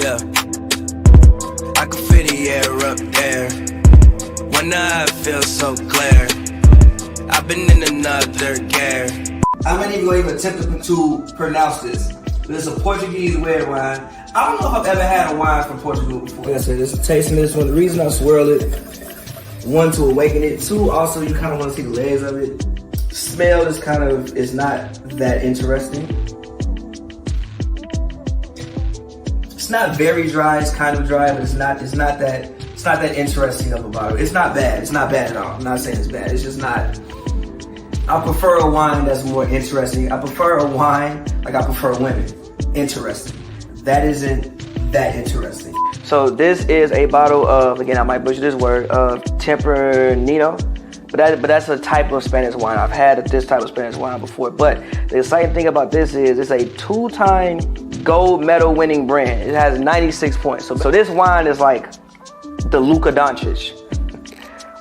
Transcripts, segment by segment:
Yeah, I can feel the air up there. When I feel so clear, I've been in another gear. How many of you even attempted to pronounce this? It's a Portuguese red wine. I don't know if I've ever had a wine from Portugal before. Like I said, this is tasting this one. The reason I swirl it, one, to awaken it. Two, also you kind of want to see the layers of it. Smell is not that interesting. It's not very dry. It's kind of dry, but it's not that interesting of a bottle. It's not bad. It's not bad at all. I'm not saying it's bad. It's just not. I prefer a wine that's more interesting. I prefer a wine like I prefer women. Interesting. That isn't that interesting. So this is a bottle of, again, I might butcher this word, of Tempranillo. But that's a type of Spanish wine. I've had this type of Spanish wine before. But the exciting thing about this is it's a 2-time gold medal winning brand. It has 96 points. So this wine is like the Luka Doncic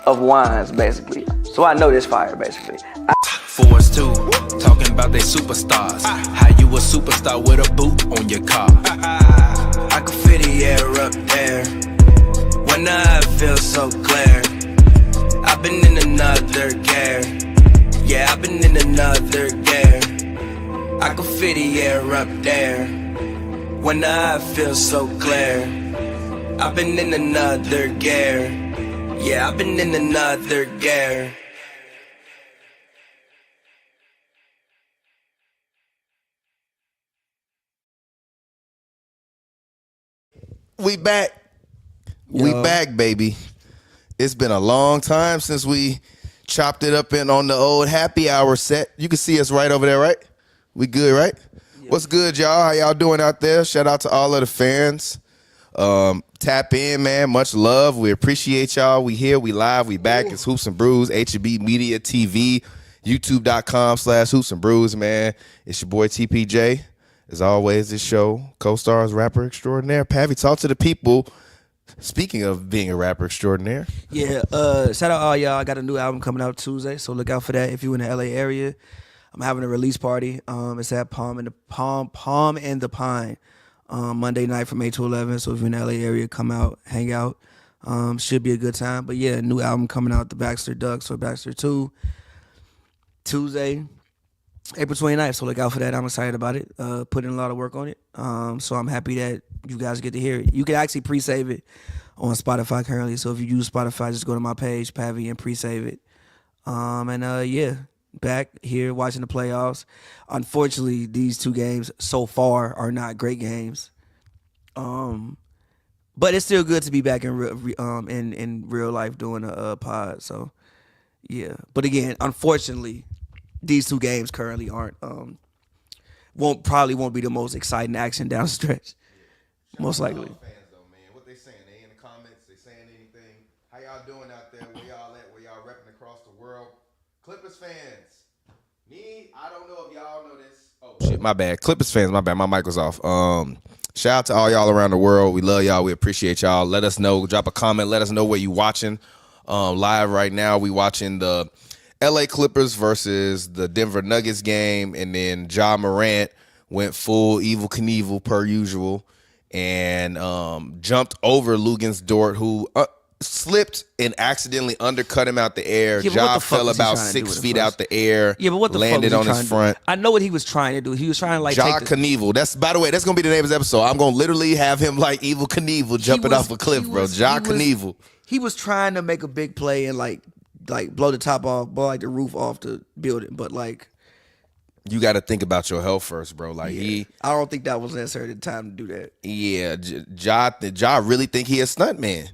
of wines, basically. So I know this fire, basically. For us too, talking about they superstars. How you a superstar with a boot on your car? I can feel the air up there. When I feel so clear, I've been in another gear. Yeah, I've been in another gear. I can feel the air up there. When I feel so clear, I've been in another gear. Yeah, I've been in another gear. We back. We back, baby. It's been a long time since we chopped it up on the old happy hour set. You can see us right over there, right? We good, right? Yep. What's good, y'all? How y'all doing out there? Shout out to all of the fans. Tap in, man. Much love. We appreciate y'all. We here. We live. We back. Ooh. It's Hoops and Brews, HNB Media TV, YouTube.com/HoopsNBrews, man. It's your boy TPJ. As always, this show, co-stars rapper extraordinaire Pavy. Talk to the people. Speaking of being a rapper extraordinaire. Yeah, shout out all y'all. I got a new album coming out Tuesday, so look out for that. If you're in the LA area, I'm having a release party. It's at Palm and the Pine, Monday night from 8 to 11. So if you're in the LA area, come out, hang out. Should be a good time. But yeah, new album coming out, The Baxter Ducks or Baxter 2, Tuesday, April 29th. So look out for that. I'm excited about it. Put in a lot of work on it. So I'm happy that you guys get to hear it. You can actually pre-save it on Spotify currently. So if you use Spotify, just go to my page, Pavy, and pre-save it. Yeah, back here watching the playoffs. Unfortunately, these two games so far are not great games. But it's still good to be back in real life doing a pod. So yeah. But again, unfortunately, these two games currently aren't won't be the most exciting action down the stretch. Yeah. Most likely. Fans though, man. What they saying? They in the comments, they saying anything? How y'all doing out there? Where y'all at? Where y'all repping across the world? Clippers fans. Me, I don't know if y'all know this. Oh shit, my bad. Clippers fans, my bad. My mic was off. Shout out to all y'all around the world. We love y'all. We appreciate y'all. Let us know. Drop a comment. Let us know where you watching. Live right now, we watching the LA Clippers versus the Denver Nuggets game, and then Ja Morant went full Evil Knievel per usual and jumped over Lugens Dort, who slipped and accidentally undercut him out the air. Yeah, Ja fell about 6 feet out the air. Yeah, but what the landed fuck was on his front. I know what he was trying to do. He was trying to like Ja Knievel. That's, by the way, that's gonna be the name of this episode. I'm gonna literally have him like Evil Knievel jumping off a cliff, bro. Ja Knievel. He was trying to make a big play and like blow the top off, blow like the roof off the building, but like you got to think about your health first, bro. Like I don't think that was necessarily the time to do that. Yeah, Ja really think he a stunt man.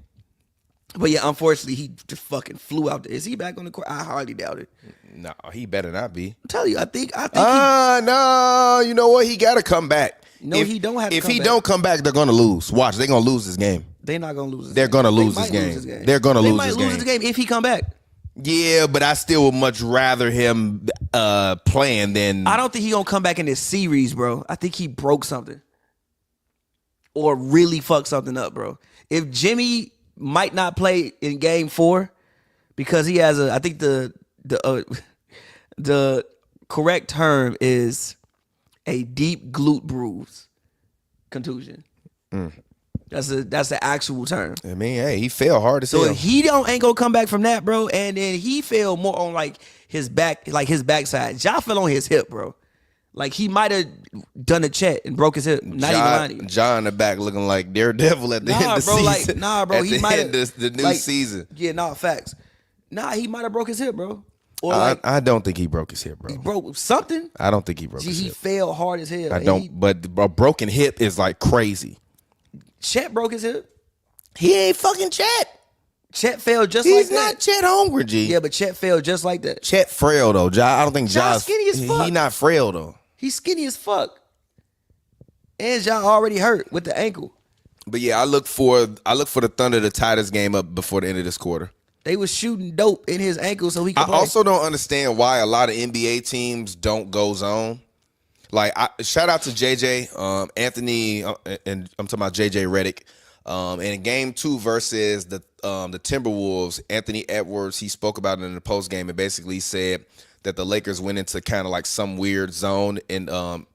But yeah, unfortunately, he just fucking flew out there. Is he back on the court? I hardly doubt it. No, he better not be. I'm telling you, I think. No, you know what? He got to come back. No, he don't have to come back. If he don't come back, they're going to lose. Watch, they're going to lose this game. They're not going to lose this game. They're going to lose this game. They're going to lose this game. They might lose the game if he come back. Yeah, but I still would much rather him playing than... I don't think he going to come back in this series, bro. I think he broke something. Or really fucked something up, bro. If Jimmy might not play in game 4 because he has I think the correct term is a deep glute bruise contusion. That's the actual term. I mean, hey, he fell hard as So hell. he ain't gonna come back from that, bro. And then he fell more on like his back, like his backside. Ja fell on his hip, bro. Like he might have done a Chet and broke his hip. Not even lying. Ja in the back looking like Daredevil at the end of the season. Bro. He might have the new season. Yeah, facts. He might have broke his hip, bro. Or I don't think he broke his hip, bro. He broke something. I don't think he broke his hip. He fell hard as hell. I don't. But a broken hip is like crazy. Chet broke his hip. He ain't fucking Chet. Chet fell just like that. He's not Chet Holmgren, G. Yeah, but Chet fell just like that. Chet frail though. I don't think Ja's skinny as fuck. He not frail though. He's skinny as fuck. And Ja already hurt with the ankle. But yeah, I look for the Thunder to tie this game up before the end of this quarter. They was shooting dope in his ankle so he could play. I also don't understand why a lot of NBA teams don't go zone. Like, shout out to JJ, Anthony, and I'm talking about JJ Redick. And in game 2 versus the Timberwolves, Anthony Edwards, he spoke about it in the post game and basically said that the Lakers went into kind of like some weird zone and that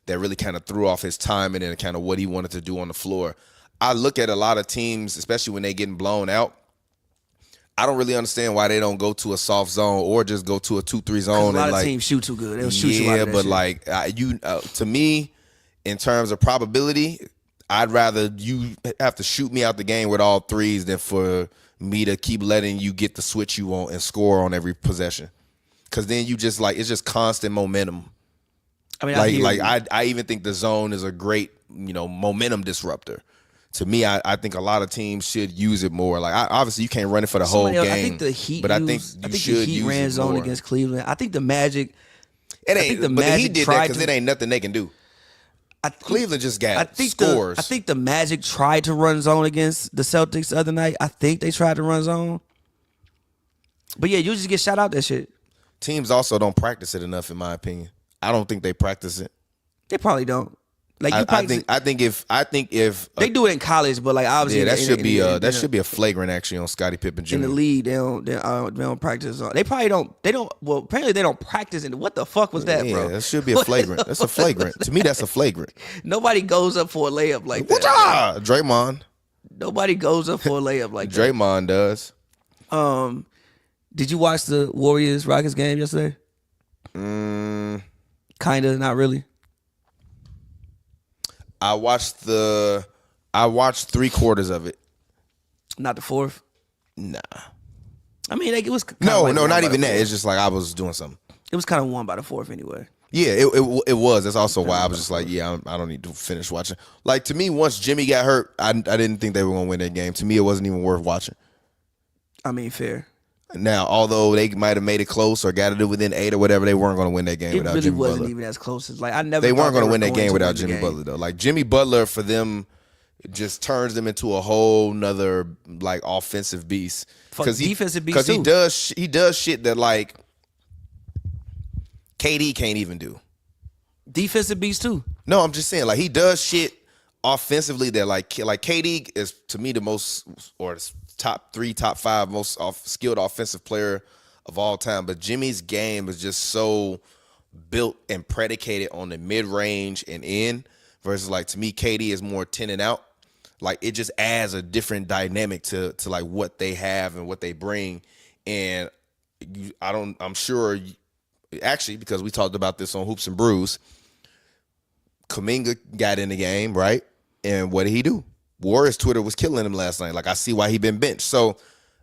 really kind of threw off his timing and kind of what he wanted to do on the floor. I look at a lot of teams, especially when they getting blown out. I don't really understand why they don't go to a soft zone or just go to a 2-3 zone. A lot of teams shoot too good. They'll shoot you out of that but shit. like to me, in terms of probability, I'd rather you have to shoot me out the game with all threes than for me to keep letting you get the switch you want and score on every possession. Because then you just like it's just constant momentum. I mean, I even think the zone is a great momentum disruptor. To me, I think a lot of teams should use it more. Like, obviously, you can't run it for the whole game. I think the Heat, but I think the should Heat use ran it zone more. against Cleveland. I think the Magic. It ain't. I think the but Magic he did that because it ain't nothing they can do. Cleveland just got scores. I think the Magic tried to run zone against the Celtics the other night. I think they tried to run zone. But yeah, you just get shot out that shit. Teams also don't practice it enough, in my opinion. I don't think they practice it. They probably don't. Like I think if they do it in college, but like obviously, that should be a flagrant actually on Scottie Pippen Jr. In the league, they don't practice. They probably don't. They don't. Well, apparently they don't practice. What the fuck was that, bro? Yeah, that should be a flagrant. That's a flagrant. To me, that's a flagrant. Nobody goes up for a layup like that. Draymond. Nobody goes up for a layup like that. Draymond does. Did you watch the Warriors Rockets game yesterday? Kinda, not really. I watched 3/4 of it. Not the fourth. Nah. I mean, like, it was no, not even that. It's just like I was doing something. It was kind of won by the fourth anyway. Yeah, it was. That's also why I was just like, yeah, I don't need to finish watching. Like, to me, once Jimmy got hurt, I didn't think they were gonna win that game. To me, it wasn't even worth watching. I mean, fair. Now, although they might have made it close or got to do within 8 or whatever, they weren't going to win that game without Jimmy Butler. It really wasn't even as close as I never. They weren't going to win that game without Jimmy Butler though. Like Jimmy Butler for them just turns them into a whole nother like offensive beast. Defensive beast because he does shit that like KD can't even do. Defensive beast too. No, I'm just saying like he does shit offensively that like KD is to me the most or top 3, top 5 most skilled offensive player of all time. But Jimmy's game is just so built and predicated on the mid-range and in versus like to me, KD is more 10 and out. Like it just adds a different dynamic to like what they have and what they bring. And I'm sure actually because we talked about this on Hoops and Brews, Kuminga got in the game, right? And what did he do? Warriors Twitter was killing him last night. Like, I see why he been benched. So,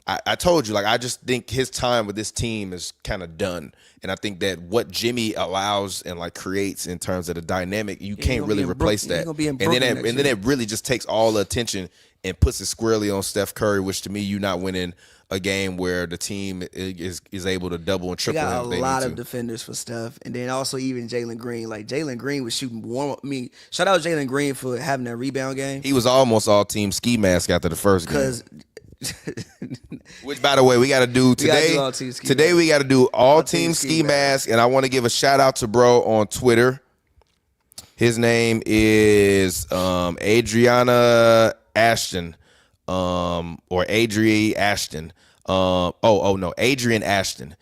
I told you, like, I just think his time with this team is kind of done. And I think that what Jimmy allows and, like, creates in terms of the dynamic, you can't really replace that. And then it really just takes all the attention and puts it squarely on Steph Curry, which to me, you're not winning a game where the team is able to double and triple him. They got a lot of defenders for Steph, and then also even Jalen Green. Like Jalen Green was shooting warm up. I mean, shout out Jalen Green for having that rebound game. He was almost all team ski mask after the first game. Which, by the way, we got to do today. Today we got to do all team ski mask, and I want to give a shout out to bro on Twitter. His name is Adriana Ashton, or Adrienne Ashton. Adrian Ashton.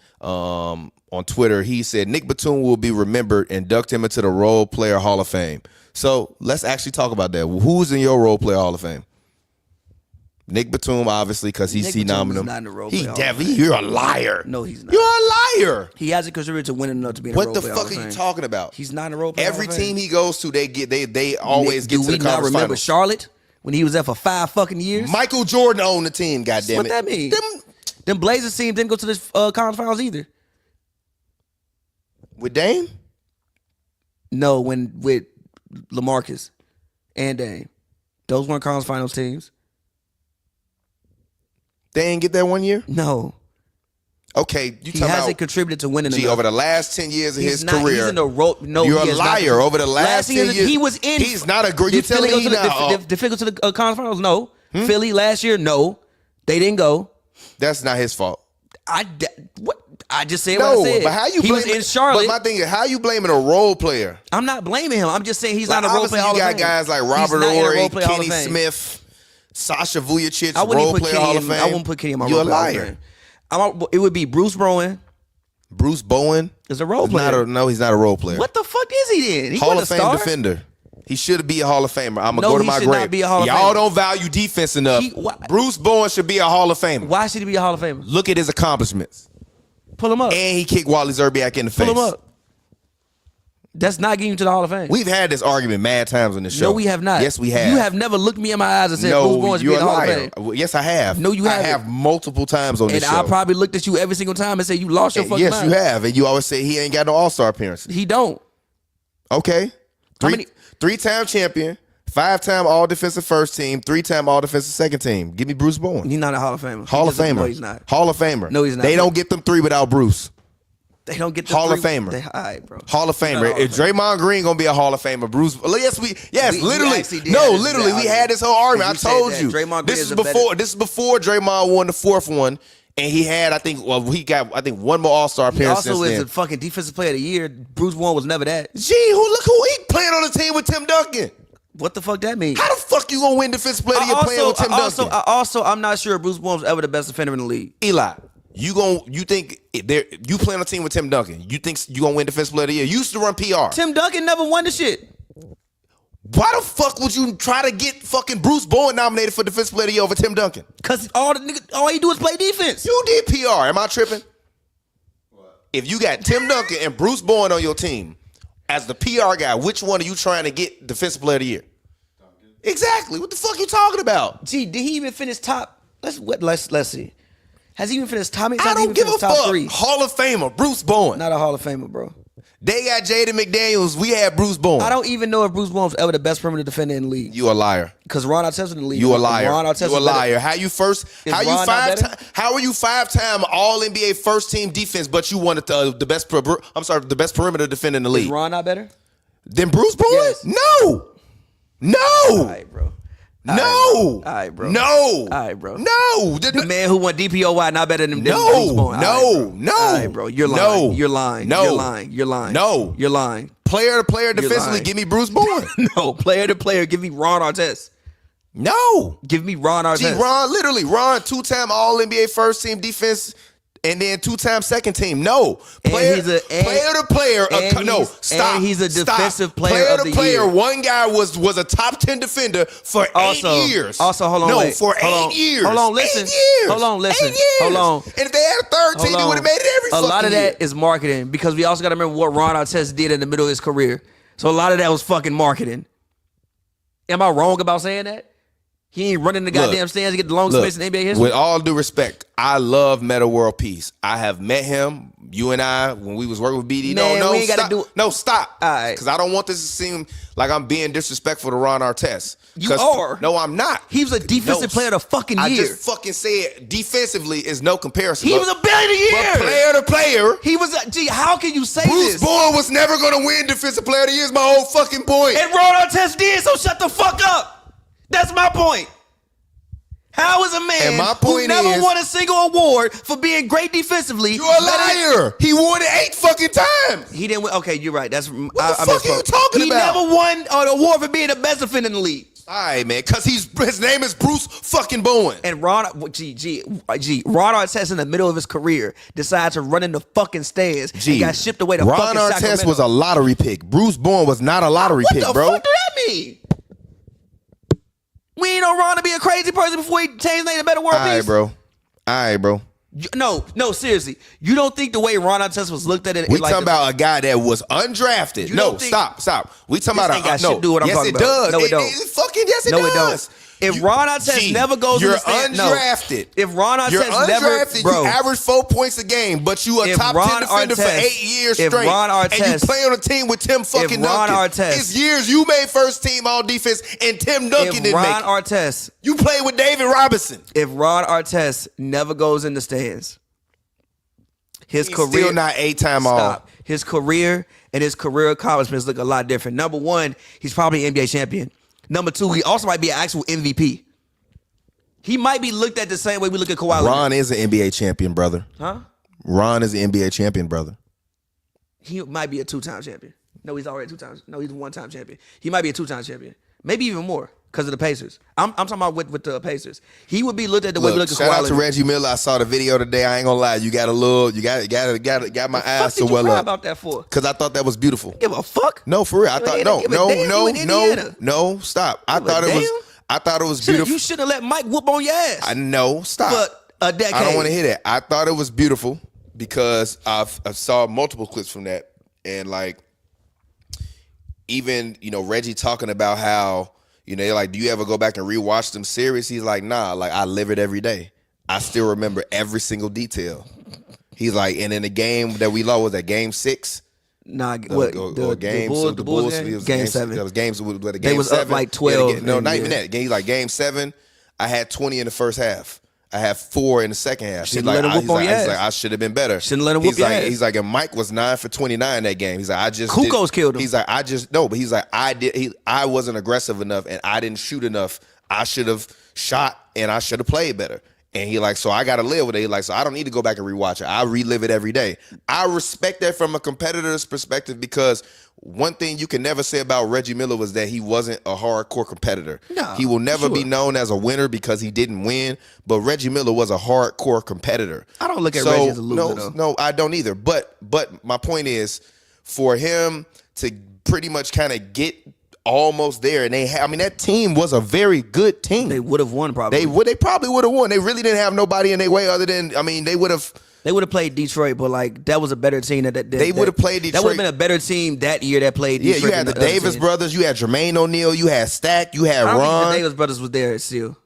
on Twitter. He said Nick Batum will be remembered. Induct him into the Role Player Hall of Fame. So let's actually talk about that. Who's in your Role Player Hall of Fame? Nick Batum, obviously, because he's phenomenal. Not in the Role He Player definitely. You're a liar. No, he's not. You're a liar. He hasn't contributed to winning enough to be in the Role What the Player Hall fuck of are you Fame. talking about? He's not in the Role Player Every Hall of Fame. team he goes to, they always get to the Do we not conference remember finals. Charlotte when he was there for 5 fucking years? Michael Jordan owned the team. Goddamn What it. that mean? Them Blazers team didn't go to the conference finals either. With Dame? No, with LaMarcus and Dame. Those weren't conference finals teams. They ain't get that 1 year? No. Okay, you He talking hasn't about contributed to winning enough. over the last 10 years of his not, career. He's in the no, you're he a has not liar. Over the last 10 years. He was in. He's not a great. You telling me now? Did Philly go to the conference finals? No. Philly last year? No. They didn't go. That's not his fault. What? I just said No, what I said. but how you he was blaming, in Charlotte. But my thing is, how you blaming a role player? I'm not blaming him. I'm just saying he's Like, not a role player Hall of Fame. You got guys like He's Robert not in a Horry, role player Hall of Kenny Fame. Smith, Sasha Vujacic, I wouldn't role even put player Hall of Kenny. Fame. I wouldn't put Kenny in my You're role a player Hall of liar. Fame. It would be Bruce Bowen. Bruce Bowen Is a role player. He's not a role player. What the fuck is he then? He Hall of wasn't a Fame star. defender. He should be a Hall of Famer. I'm gonna No, go to he my should grave. not be a Hall of Y'all Famer. don't value defense enough. Why- Bruce Bowen should be a Hall of Famer. Why should he be a Hall of Famer? Look at his accomplishments. Pull him up. And he kicked Wally Zerbiak in the face. Pull him up. That's not getting you to the Hall of Fame. We've had this argument mad times on the show. No, we have not. Yes, we have. You have never looked me in my eyes and said Bruce No, Bowen should be you're in a the Hall of liar. Fame. Yes, I have. No, you haven't. I have multiple times on this And show. I probably looked at you every single time and said you lost your fucking Yes, mind. you have. And you always say he ain't got no All-Star appearances. He don't. Okay. How many- Three-time champion, 5-time All-Defensive First Team, 3-time All-Defensive Second Team. Give me Bruce Bowen. He's not a Hall of Famer. Hall of Famer. No, he's not. Hall of Famer. No, he's not. They don't get them 3 without Bruce. They don't get the Hall of 3. Famer. All right, bro. Hall of He's not a Famer. Hall If of Famer. Draymond Green gonna be a Hall of Famer, Bruce. Yes, We literally. actually did No, have this literally, we argument. had this whole argument. I You said told that you. Draymond Green This is is a before. better- This is before Draymond won the 4th one, and he had, I think, one more All-Star He appearance also since is then. a fucking defensive player of the year. Bruce Bowen was never that. Look who he playing on the team with Tim Duncan. What the fuck that mean? How the fuck you gonna win Defensive Player of the Year playing with Tim Duncan? I'm not sure Bruce Bowen was ever the best defender in the league. Eli, you think you playing on a team with Tim Duncan? You think you gonna win Defensive Player of the Year? You used to run PR. Tim Duncan never won the shit. Why the fuck would you try to get fucking Bruce Bowen nominated for Defensive Player of the Year over Tim Duncan? Cause all he do is play defense. You did PR. Am I tripping? What? If you got Tim Duncan and Bruce Bowen on your team as the PR guy, which one are you trying to get Defensive Player of the Year? Duncan. Exactly. What the fuck you talking about? Gee, did he even finish top? Let's see. Has he even finished top? I don't give a top fuck. 3? Hall of Famer Bruce Bowen. Not a Hall of Famer, bro. They got Jaden McDaniels. We had Bruce Bowen. I don't even know if Bruce Bowen was ever the best perimeter defender in the league. You a liar. Because Ron Artest in the league. You a liar. Ron Artest You a was better. liar. How you Ron not better? How are you 5-time All NBA First Team defense, but you wanted the best perimeter defender in the Is league? Ron not better? Then Bruce Bowen? Yes. No. All right, bro. No. All right, bro. No. All right, bro. No. The man who won DPOY not better than Bruce No. Bowen. No. All right, bro. You're lying. No. You're lying. No. You're lying. You're lying. No. You're lying. Player to player defensively, lying. give me Bruce Bowen. No. Player to player, give me Ron Artest. No. Give me Ron Artest. Gee, Ron, 2-time All NBA First Team defense. And then 2-time Second Team. No. Player to player. Stop. And he's a defensive player of the player. year. One guy was a top 10 defender for 8 years. Also, hold on. No, wait. for Hold 8 years. Hold on, listen. 8 years. Hold on, listen. 8 years. Hold on. And if they had a third team, they would have made it every A fucking lot of year. that is marketing because we also got to remember what Ron Artest did in the middle of his career. So a lot of that was fucking marketing. Am I wrong about saying that? He ain't running the goddamn stands to get the longest space in NBA history. With all due respect, I love MEDA World Peace. I have met him, you and I, when we was working with BD. Man, No, we ain't gotta stop. do it. No, stop. All right. Because I don't want this to seem like I'm being disrespectful to Ron Artest. You are. No, I'm not. He was a defensive player of the fucking year. I just fucking said defensively is no comparison. He was a billion a year. But player to player, He was how can you say Bruce this? Bowen was never going to win Defensive Player of the Year is my whole fucking point. And Ron Artest did, so shut the fuck up. That's my point. How is a man And my who point never is- won a single award for being great defensively? You're a liar. He won it 8 fucking times. He didn't win. Okay, you're right. That's What the fuck are you talking He about? never won an award for being the best defender in the league. All right, man, because his name is Bruce fucking Bowen. And Ron Artest in the middle of his career decided to run in the fucking stands and got shipped away to Ron fucking Artest Sacramento. was a lottery pick. Bruce Bowen was not a lottery pick, bro. What the fuck do that mean? We ain't know Ron to be a crazy person before he changed his name to Better World Peace. All right, bro. No, seriously. You don't think the way Ron Artest was looked at it? We talking about a guy that was undrafted. No, stop. We talking about ain't got shit to do with what I'm talking about. Does. No, it don't. Fucking yes, it does. No, it don't. If Ron Artest never goes in the stand, undrafted. No. If Ron Artest undrafted, bro, you average 4 points a game, but you a top 10 defender for 8 years straight. And you play on a team with Tim fucking Duncan. It's years you made first team all defense and Tim Duncan didn't make it. You played with David Robinson. If Ron Artest never goes in the stands, his career still not 8-time all. His career and his career accomplishments look a lot different. Number one, he's probably an NBA champion. Number two, he also might be an actual MVP. He might be looked at the same way we look at Kawhi Leonard. Ron is an NBA champion, brother. Huh? Ron is an NBA champion, brother. He might be a 2-time champion. No, he's already 2 times. No, he's a 1-time champion. He might be a 2-time champion. Maybe even more because of the Pacers. I'm talking about with the Pacers. He would be looked at the way we look at Kawhi Leonard. Shout out to Reggie Miller. I saw the video today. I ain't gonna lie. You got my eyes so well up. About that for? Because I thought that was beautiful. Give a fuck? No, for real. I thought no. Stop. I thought it was beautiful. You should have let Mike whoop on your ass. I know. Stop. For a decade. I don't want to hear that. I thought it was beautiful because I saw multiple clips from that, and like even Reggie talking about how they're like, do you ever go back and rewatch them series? He's like, nah. Like I live it every day. I still remember every single detail. He's like, and in the game that we lost, was that game 6? Nah, the Bulls game? Game 7. That was games with the game. They was 7. Up like 12. No, not even that. He's like game 7. I had 20 in the first half. I had 4 in the second half. He's like, I should have been better. Shouldn't let him whoop your ass. He's like, and Mike was 9 for 29 that game. He's like, Kukoc killed him. He's like, but he's like, I wasn't aggressive enough and I didn't shoot enough. I should have shot and I should have played better. And he like, so I got to live with it. He like, so I don't need to go back and rewatch it. I relive it every day. I respect that from a competitor's perspective because one thing you can never say about Reggie Miller was that he wasn't a hardcore competitor. No, he will never be known as a winner because he didn't win. But Reggie Miller was a hardcore competitor. I don't look at Reggie as a loser, though. No, I don't either. But my point is, for him to pretty much kind of get almost there, and that team was a very good team. They would have won probably. They probably would have won. They really didn't have nobody in their way other than they would have. They would have played Detroit, but like that was a better team. They would have played Detroit. That would have been a better team that year that played Detroit. Yeah, you had the Davis brothers. You had Jermaine O'Neal. You had Stack. You had Ron. I don't think the Davis brothers was there still.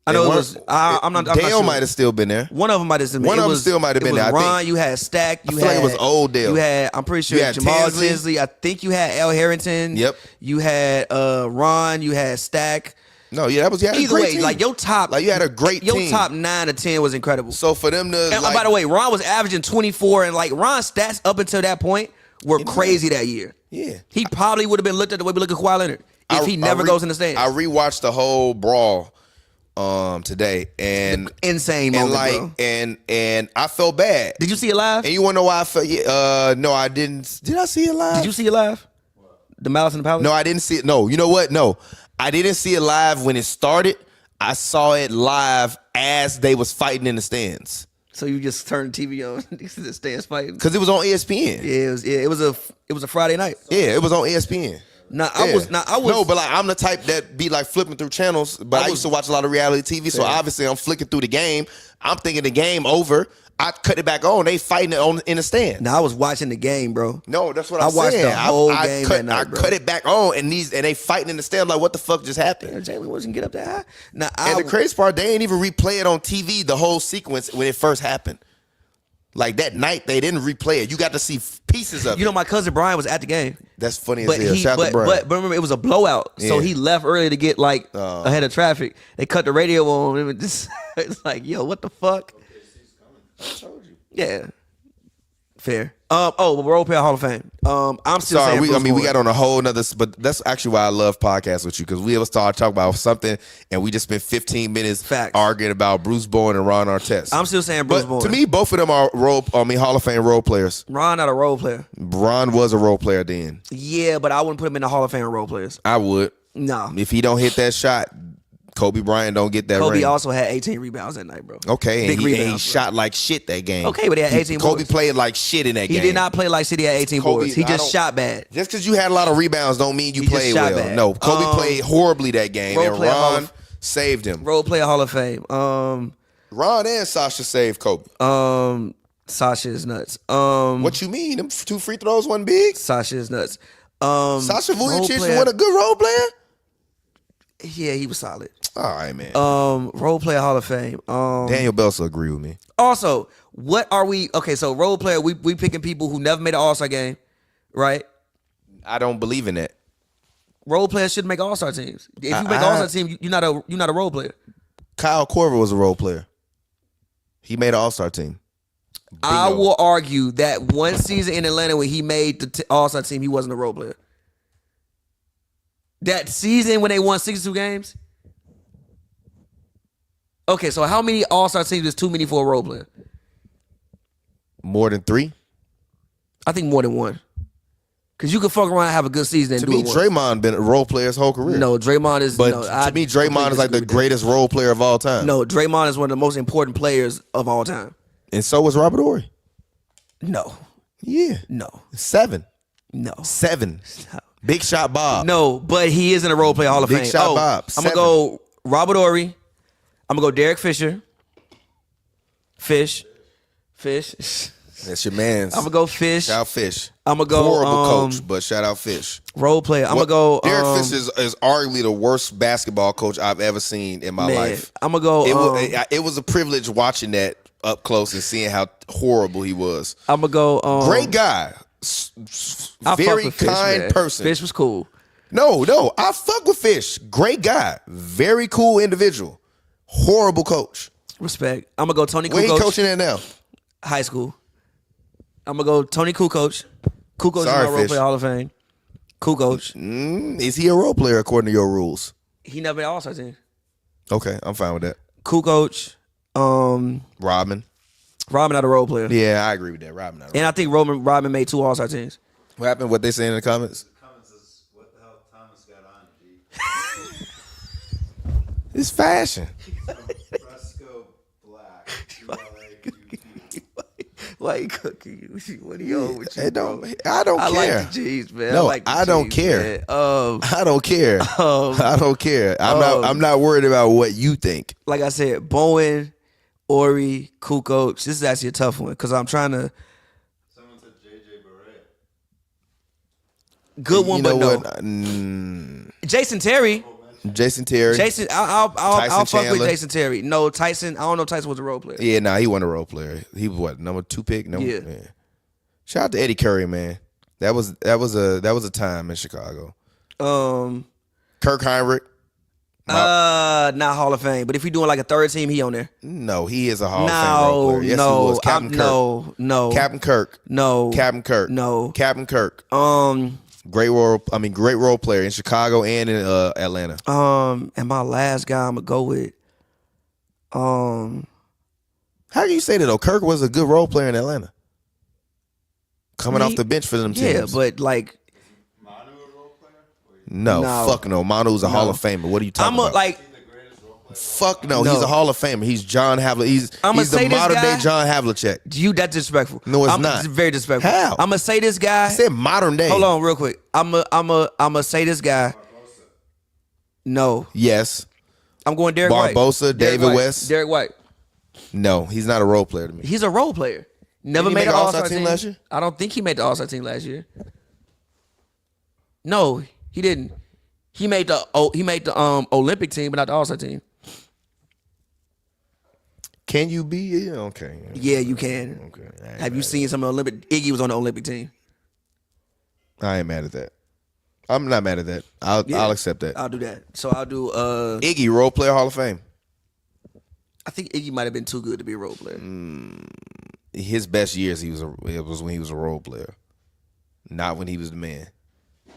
I know it was. I'm not Dale sure. might have still been there. One of them might have still been. One of them still might have been there. Ron, you had Stack. I feel like it was old Dale. You had, I'm pretty sure, Jamal Tinsley. I think you had Al Harrington. Yep. You had Ron. You had Stack. No, yeah, that was either way. team. Like your top, like you had a great team. Your top 9 or 10 was incredible. So for them to, and by the way, Ron was averaging 24, and like Ron's stats up until that point were crazy that year. Yeah, he probably would have been looked at the way we look at Kawhi Leonard if he never goes in the stands. I rewatched the whole brawl today, and insane moment, bro. And I felt bad. Did you see it live? And you want to know why I felt? No, I didn't. Did I see it live? Did you see it live? The Malice in the Palace? No, I didn't see it. No, you know what? No, I didn't see it live when it started. I saw it live as they was fighting in the stands. So you just turned the TV on, the stands fighting? Because it was on ESPN. Yeah, it was a Friday night. Yeah, it was on ESPN. I was no, but like I'm the type that be like flipping through channels. But I used to watch a lot of reality TV, so obviously I'm flicking through the game. I'm thinking the game over. I cut it back on. They fighting it in the stand. No, I was watching the game, bro. No, that's what I'm saying. I watched the whole game that night, bro. I cut it back on, and they fighting in the stand. I'm like, what the fuck just happened? Jalen wasn't get up that high. And the crazy part, they ain't even replay it on TV. The whole sequence when it first happened. Like that night, they didn't replay it. You got to see pieces of it. You know, my cousin Brian was at the game. That's funny as hell. Shout out to Brian. But remember, it was a blowout, so he left early to get like ahead of traffic. They cut the radio on. And it's like, yo, what the fuck? I told you. Yeah, fair. Role player Hall of Fame. I'm still sorry. saying We got on a whole nother, but that's actually why I love podcasts with you, because we ever start talking about something and we just spent 15 minutes arguing about Bruce Bowen and Ron Artest. I'm still saying Bruce Bowen. To me, both of them are Hall of Fame role players. Ron not a role player. Ron was a role player then. Yeah, but I wouldn't put him in the Hall of Fame role players. I would. No. If he don't hit that shot, Kobe Bryant don't get that Kobe ring. also had 18 rebounds that night, bro. Okay, Big and he rebounds, shot like shit that game. Okay, but he had 18 Kobe boards. played like shit in that game. He did not play like shit. He had 18 Kobe, boards. He I just don't- shot bad. Just because you had a lot of rebounds don't mean you He just played shot well. bad. No, Kobe played horribly that game, role and player Hall Ron of- saved him. Role player Hall of Fame. Ron and Sasha saved Kobe. Sasha is nuts. What you mean? Them 2 free throws wasn't big? Sasha is nuts. Sasha role Vujacic player- was a good role player? Yeah, he was solid. All right, man. Role player Hall of Fame. Daniel Belso agree with me. Also, what are we? Okay, so role player, we picking people who never made an All-Star game, right? I don't believe in that. Role players should make All-Star teams. If you make an All-Star team, you're not a role player. Kyle Korver was a role player. He made an All-Star team. I Bingo. will argue that one season in Atlanta when he made the All-Star team, he wasn't a role player. That season when they won 62 games. Okay, so how many All-Star teams is too many for a role player? More than 3? I think more than one. Because you can fuck around and have a good season and To do me, it once. Draymond been a role player his whole career. No, Draymond is. But no, to me, Draymond is like the greatest role player of all time. No, Draymond is one of the most important players of all time. And so was Robert Horry. No, Yeah. no, 7. no, 7. Big Shot Bob. no. But he is in a role player Hall of Big Fame. Shot Bob, I'm gonna 7. go Robert Horry. I'm gonna go Derek Fisher. Fish. That's your man's. I'm gonna go Fish. Shout out Fish. I'm gonna go Horrible coach, but shout out Fish. role player. I'm gonna go Derek Fish is arguably the worst basketball coach I've ever seen in my life. I'm gonna go. It was a privilege watching that up close and seeing how horrible he was. I'm gonna go. Great guy. I fuck Very with Fish, kind man. person. Fish was cool. No, I fuck with Fish. Great guy. Very cool individual. Horrible coach. Respect. I'm gonna go Tony Where he Kukoc. coaching at now? High school. I'm gonna go Tony Kukoc. Kukoc is Sorry, my role Fish. player Hall of Fame. Kukoc. Is he a role player according to your rules? He never made an All-Star team. Okay, I'm fine with that. Kukoc. Robin. Robin not a role player. Yeah, I agree with that. Robin. Not a And I think Robin made 2 All-Star teams. What happened? What they saying in the comments? Comments is what the hell Thomas got on, G. It's fashion. Fresco black. Like cookie, what are you on with you? It bro? I don't I care. like the G's, man. No, like the I don't G's, care. man. I don't care. I don't care. I'm not worried about what you think. Like I said, Bowen, Ori, Kukoc. This is actually a tough one because I'm trying to. Someone said JJ Barea. Good one, You know but no. what? Jason Terry. Jason Terry. Jason, I'll fuck Chandler. with Jason Terry. No, Tyson. I don't know if Tyson was a role player. Yeah, he wasn't a role player. He was what, number 2 pick? Yeah. Shout out to Eddie Curry, man. That was a time in Chicago. Kirk Heinrich. Not Hall of Fame. But if you're doing like a third team, he on there. No, he is a Hall of Fame role player. Yes, he was. Captain Kirk. No. Captain Kirk. No. Captain Kirk. No. Captain Kirk. Great role player in Chicago and in Atlanta. And my last guy I'm gonna go with. How can you say that though? Kirk was a good role player in Atlanta. Coming off the bench for them teams. Yeah, but like Manu a role player? No, No. fuck no. Manu's a Hall of Famer. What are you talking about? like The greatest role player? Fuck no, No. he's a Hall of Famer. He's John Havlicek. He's I'ma the say this modern day guy- John Havlicek. that's disrespectful. No, it's not. It's very disrespectful. How? I'm gonna say this guy. I said modern day. Hold on, real quick. I'm gonna say this guy. No, Yes. I'm going Derek White. Barbosa, Derek David White. West. Derek White. No, he's not a role player to me. He's a role player. Never Didn't he made make an an All-Star All-Star team last year? I don't think he made the All-Star team last year. No, he didn't. He made the Olympic team, but not the All-Star team. Can you be? Yeah, okay. Yeah, you can. Okay. Have you seen some of the Olympic? Iggy was on the Olympic team. I ain't mad at that. I'm not mad at that. I'll accept that. I'll do that. So I'll do. Iggy, role player, Hall of Fame. I think Iggy might have been too good to be a role player. His best years, it was when he was a role player, not when he was the man.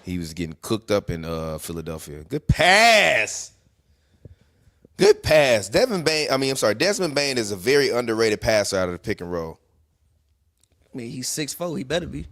He was getting cooked up in Philadelphia. Good pass. Good pass. Desmond Bain is a very underrated passer out of the pick and roll. I mean, he's 6'4". He better be.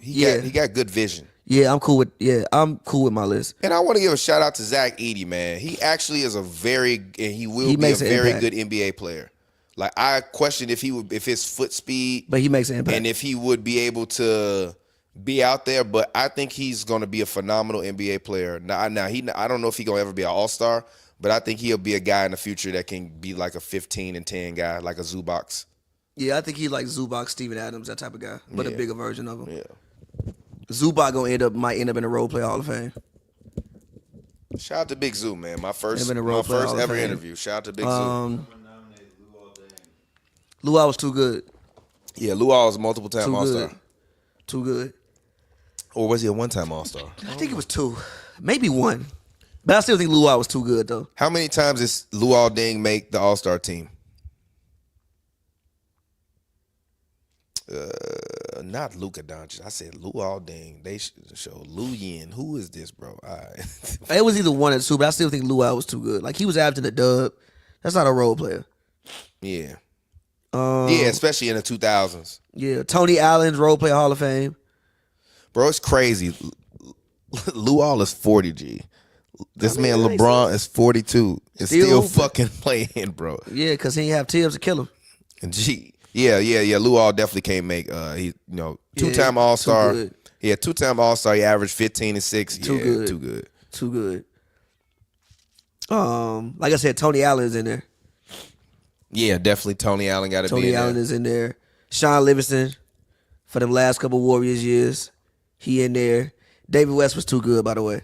He got good vision. Yeah, I'm cool with my list. And I want to give a shout out to Zach Edey, man. He actually is he will be a very good NBA player. Like I questioned if his foot speed, but he makes an impact, and if he would be able to be out there. But I think he's going to be a phenomenal NBA player. Now I don't know if he's going to ever be an All-Star, but I think he'll be a guy in the future that can be like a 15-10 guy, like a Zubac. Yeah, I think he's like Zubac, Steven Adams, that type of guy, but a bigger version of him. Yeah. Zubac might end up in a role play Hall of Fame. Shout out to Big Zoo, man. My first Hall of ever Fame. interview. Shout out to Big Zoo. Someone nominated Luol Deng. Luol was too good. Yeah, Luol was a multiple-time Too All-Star. good. Too good. Or was he a one-time All-Star? I think it was 2. Maybe 1. But I still think Luol was too good, though. How many times does Luol Deng make the All-Star team? Not Luka Doncic. I said Luol Deng. They show Lu Yin. Who is this, bro? All right. It was either 1 or 2, but I still think Luol was too good. Like, he was averaging a dub. That's not a role player. Yeah. Yeah, especially in the 2000s. Yeah, Tony Allen's role player Hall of Fame. Bro, it's crazy. Luol is 40, G. This man LeBron is 42 and still fucking playing, bro. Yeah, because he ain't have Tibbs to kill him. And G. Yeah. Luol definitely can't make two-time All-Star. Too good. Yeah, two-time All-Star. He averaged 15 and 6. Too good. Too good. Like I said, Tony Allen is in there. Yeah, definitely Tony Allen got to be in Tony there. Allen is in there. Sean Livingston for them last couple Warriors years. He in there. David West was too good, by the way.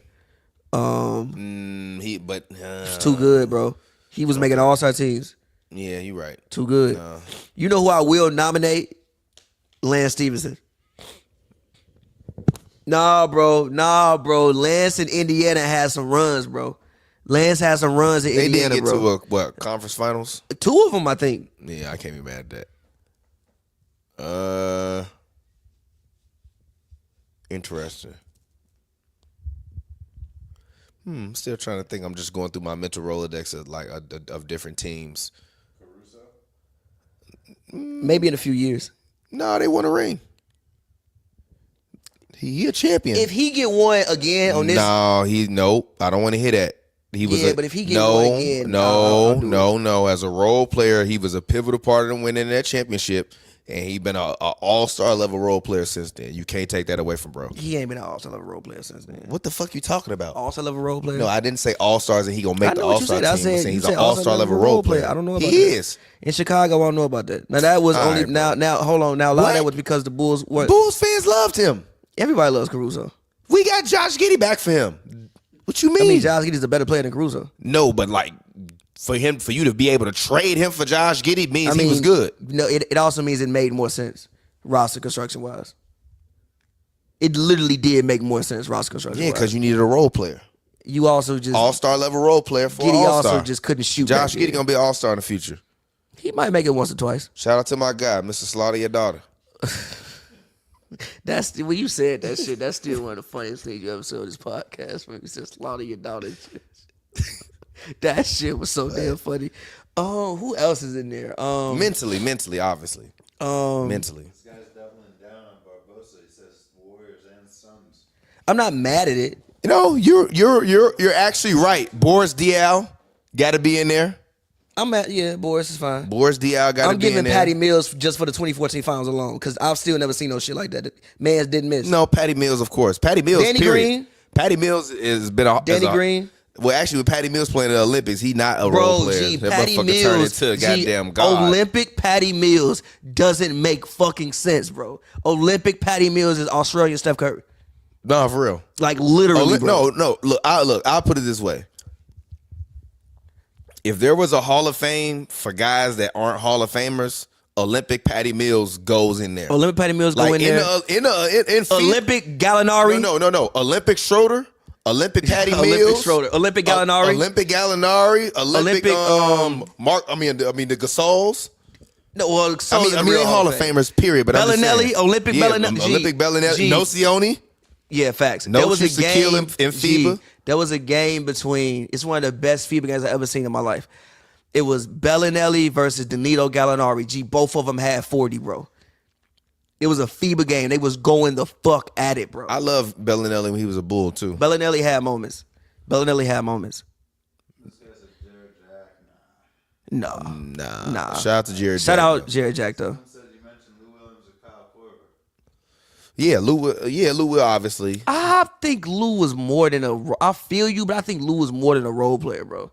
It's too good, bro. He was making All-Star teams. Yeah, you're right. Too good. You know who I will nominate? Lance Stevenson. Nah, bro. Lance in Indiana had some runs, bro. Lance had some runs in Indiana, They did get bro. to conference finals? 2 of them, I think. Yeah, I can't be mad at that. Interesting. Still trying to think. I'm just going through my mental Rolodex of different teams. Caruso? Maybe in a few years. No, they won a ring. He a champion. If he get one again on this, nope. I don't want to hear that. He was but if he get one again, no. As a role player, he was a pivotal part of winning that championship, and he been a all-star level role player since then. You can't take that away from bro. He ain't been an all-star level role player since then. What the fuck you talking about? All-star level role player? No, I didn't say all-stars and he gonna make the all-star team. I said He's an all-star level role player. I don't know about he that. is. In Chicago, I don't know about that. Now that was All only right, now hold on. Now a lot of that was because the Bulls were Bulls fans loved him. everybody loves Caruso. We got Josh Giddey back for him. What you mean? I mean, Josh Giddey's a better player than Caruso. No, but like for you to be able to trade him for Josh Giddey means he was good. No, it also means it made more sense roster construction wise. It literally did make more sense roster construction. Yeah, because you needed a role player. You also just All-star level role player for Giddey all-star. also just couldn't shoot. Josh back then. Giddey gonna be an all-star in the future. He might make it once or twice. Shout out to my guy, Mr. Slaughter, your daughter. That's when you said that shit. That's still one of the funniest things you ever said on this podcast. When you said slaughter your daughter. That shit was so damn funny. Oh, who else is in there? Mentally, obviously. Mentally. This guy's doubling down on Barbosa. He says Warriors and Suns. I'm not mad at it. You know, you're actually right. Boris Diaw got to be in there. Boris is fine. Boris Diaw got to be in there. I'm giving Patty Mills just for the 2014 finals alone because I've still never seen no shit like that. Mans didn't miss. No, Patty Mills, of course. Patty Mills, Danny period. Green? Patty Mills has been a... Danny Green? Well, actually, with Patty Mills playing in the Olympics, he's not a role player. That Patty motherfucker Mills, turned into a goddamn god. Olympic Patty Mills doesn't make fucking sense, bro. Olympic Patty Mills is Australian Steph Curry. No, for real. Like literally, bro. No. Look, I'll put it this way. If there was a Hall of Fame for guys that aren't Hall of Famers, Olympic Patty Mills goes in there. Olympic Patty Mills go in there. In Olympic Gallinari. No. Olympic Schroeder. Olympic Patty Mills. Olympic Schroeder. Olympic Gallinari. Olympic Gallinari. Olympic the Gasols. No, well, I mean Hall of Famers, period. But Bellinelli, Olympic Bellinelli. Olympic Bellinelli. Nocioni. Yeah, facts. No, there was a Shaquille game and FIBA. There was a game between. It's one of the best FIBA games I've ever seen in my life. It was Bellinelli versus Danilo Gallinari. Both of them had 40, bro. It was a FIBA game. They was going the fuck at it, bro. I love Bellinelli when he was a Bull too. Bellinelli had moments. This guy's a Jared Jack. Nah. Shout out to Jared. Shout Jack, out though. Jared Jack though. Someone said you mentioned Lou Williams or Kyle Korver. Yeah, Lou will obviously. I think Lou was more than I feel you, but I think Lou was more than a role player, bro.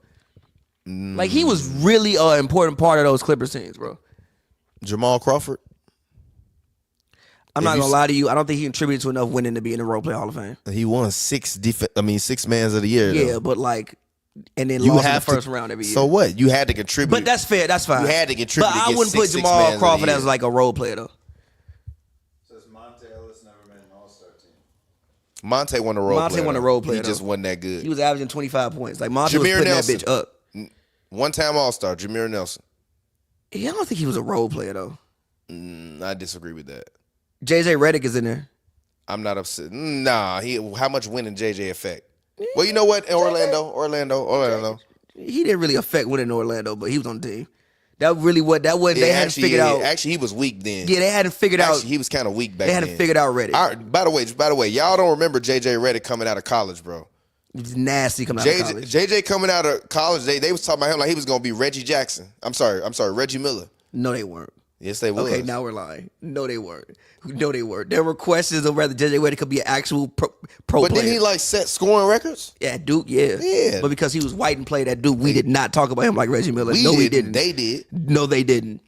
Like he was really an important part of those Clippers teams, bro. Jamal Crawford. I'm not gonna lie to you. I don't think he contributed to enough winning to be in the Role Play Hall of Fame. He won 6 mans of the year. Yeah, though. but like, and then lost in the first round every year. So what? You had to contribute. But that's fair. That's fine. You had to contribute. But to I get wouldn't put six Jamal mans of the Crawford year. as like a role player though. Says Monte Ellis never made an All-Star team. Monte won the role player. Monte won the role player, He just though. wasn't that good. He was averaging 25 points. Like Monte was Jameer putting Nelson. that bitch up. One-time All-Star, Jameer Nelson. Yeah, I don't think he was a role player though. I disagree with that. JJ Redick is in there. I'm not upset. Nah, how much winning JJ affect? Well, you know what? Orlando. He didn't really affect winning in Orlando, but he was on the team. That wasn't. They hadn't figured out. Actually, he was weak then. Yeah, they hadn't figured out. Actually, he was kind of weak back then. They hadn't figured out Redick. All right, by the way, y'all don't remember JJ Redick coming out of college, bro. He was nasty coming out of college. JJ coming out of college, they was talking about him like he was gonna be Reggie Jackson. I'm sorry, Reggie Miller. No, they weren't. Yes, they was. Okay, now we're lying. No, they weren't. No, they weren't. There were questions of whether JJ Redick could be an actual pro But player. didn't he like set scoring records? Yeah, Duke, yeah. Yeah. But because he was white and played at Duke, we did not talk about him like Reggie Miller. We didn't. They did. No, they didn't.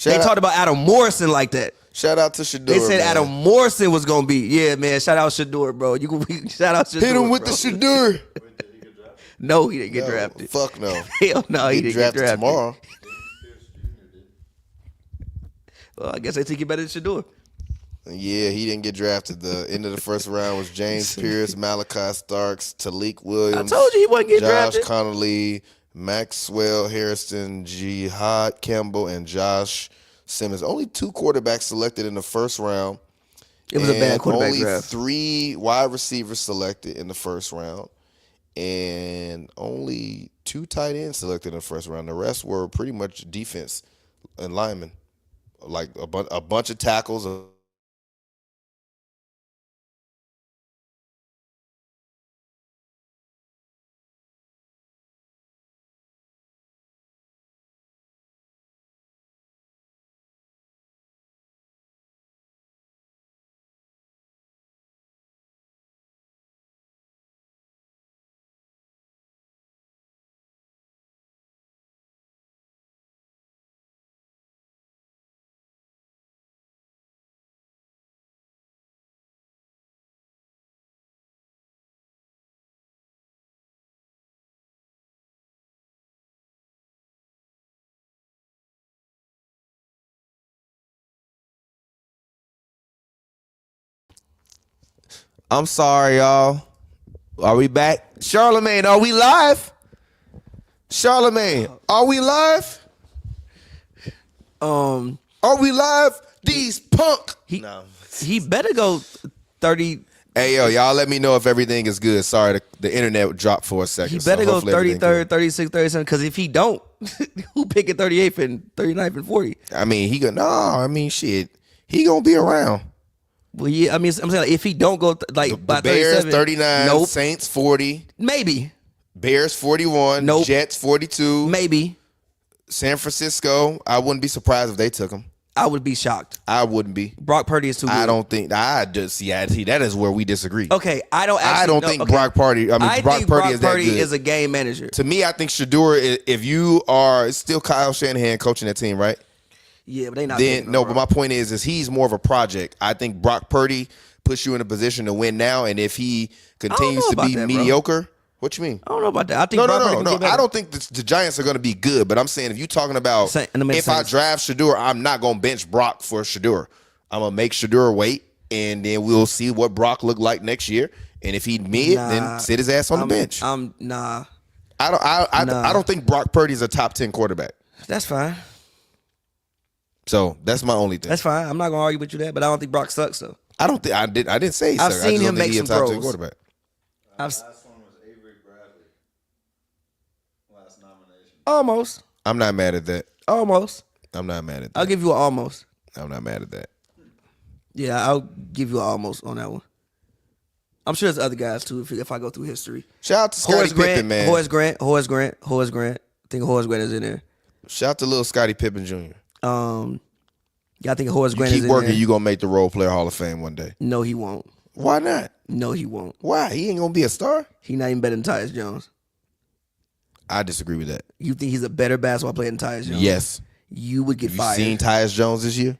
They Shout talked about Adam Morrison like that. Shout out to Shador. They said man. Adam Morrison was gonna be. Yeah, man. Shout out Shador, bro. You can shout out Shador. Hit him with bro. the Shador. Wait, did he get drafted? No, he didn't get No, drafted. Fuck no. Hell no, he He didn't drafted get drafted tomorrow. Pierce Jr. did. Well, I guess they think he better than Shador. Yeah, he didn't get drafted. The end of the first round was James Pierce, Malachi Starks, Talik Williams. I told you he wasn't getting Josh drafted. Connolly, Maxwell Harrison, Jihad Campbell, and Josh Simmons. Only 2 quarterbacks selected in the first round. It was a bad quarterback only draft. 3 wide receivers selected in the first round. And only 2 tight ends selected in the first round. The rest were pretty much defense and linemen. Like a bunch of tackles. I'm sorry, y'all. Are we back? Charlemagne, are we live? Charlemagne, are we live? Are we live? These punk. He better go 30. Hey, yo, y'all let me know if everything is good. Sorry, the internet dropped for a second. He better so go hopefully everything 33rd, good. 36th, 37th. Because if he don't, who pick at 38th and 39th and 40? I mean, shit. He gonna be around. Well, yeah, I mean, I'm saying like, if he don't go by The Bears 37, 39, nope, Saints 40, maybe, Bears 41, Nope. Jets 42, maybe. San Francisco. I wouldn't be surprised if they took him. I would be shocked. I wouldn't be. Brock Purdy is too good. I don't think. I just see. That is where we disagree. Okay, I don't. Actually, I don't know- think okay. Brock Purdy. I mean, I Brock think Purdy Brock is that Purdy good. is a game manager. To me, I think Shador. If you are it's still Kyle Shanahan coaching that team, right? Yeah, but they not. Then taking no. him, But bro. my point is he's more of a project. I think Brock Purdy puts you in a position to win now, and if he continues know to about be that, bro. mediocre, what you mean? I don't know about that. I think No. Brock Purdy can get better. I don't think the Giants are going to be good, but I'm saying if you're talking about Say- and it makes if I sense. draft Shador, I'm not going to bench Brock for Shador. I'm going to make Shador wait, and then we'll see what Brock look like next year. And if he mid, then sit his ass on the bench. Nah. I don't think Brock Purdy's a top 10 quarterback. That's fine. So that's my only thing. That's fine. I'm not gonna argue with you that, but I don't think Brock sucks though. I don't think I didn't say he I've sucked. seen I just him don't think make he a some top 10 throws. quarterback. I've Last one was Avery Bradley. Last nomination. almost. I'm not mad at that. I'm not mad at that. I'll give you an almost. I'm not mad at that. Yeah, I'll give you almost on that one. I'm sure there's other guys too if I go through history. Shout out to Scottie Pippen, man. Horace Grant. I think Horace Grant is in there. Shout out to little Scottie Pippen Jr. Yeah, I think Horace Grant is in there. Keep working, you gonna make the Role Player Hall of Fame one day. No, he won't. Why not? No, he won't. Why? He ain't gonna be a star? He not even better than Tyus Jones. I disagree with that. You think he's a better basketball player than Tyus Jones? Yes. You would get fired. You seen Tyus Jones this year?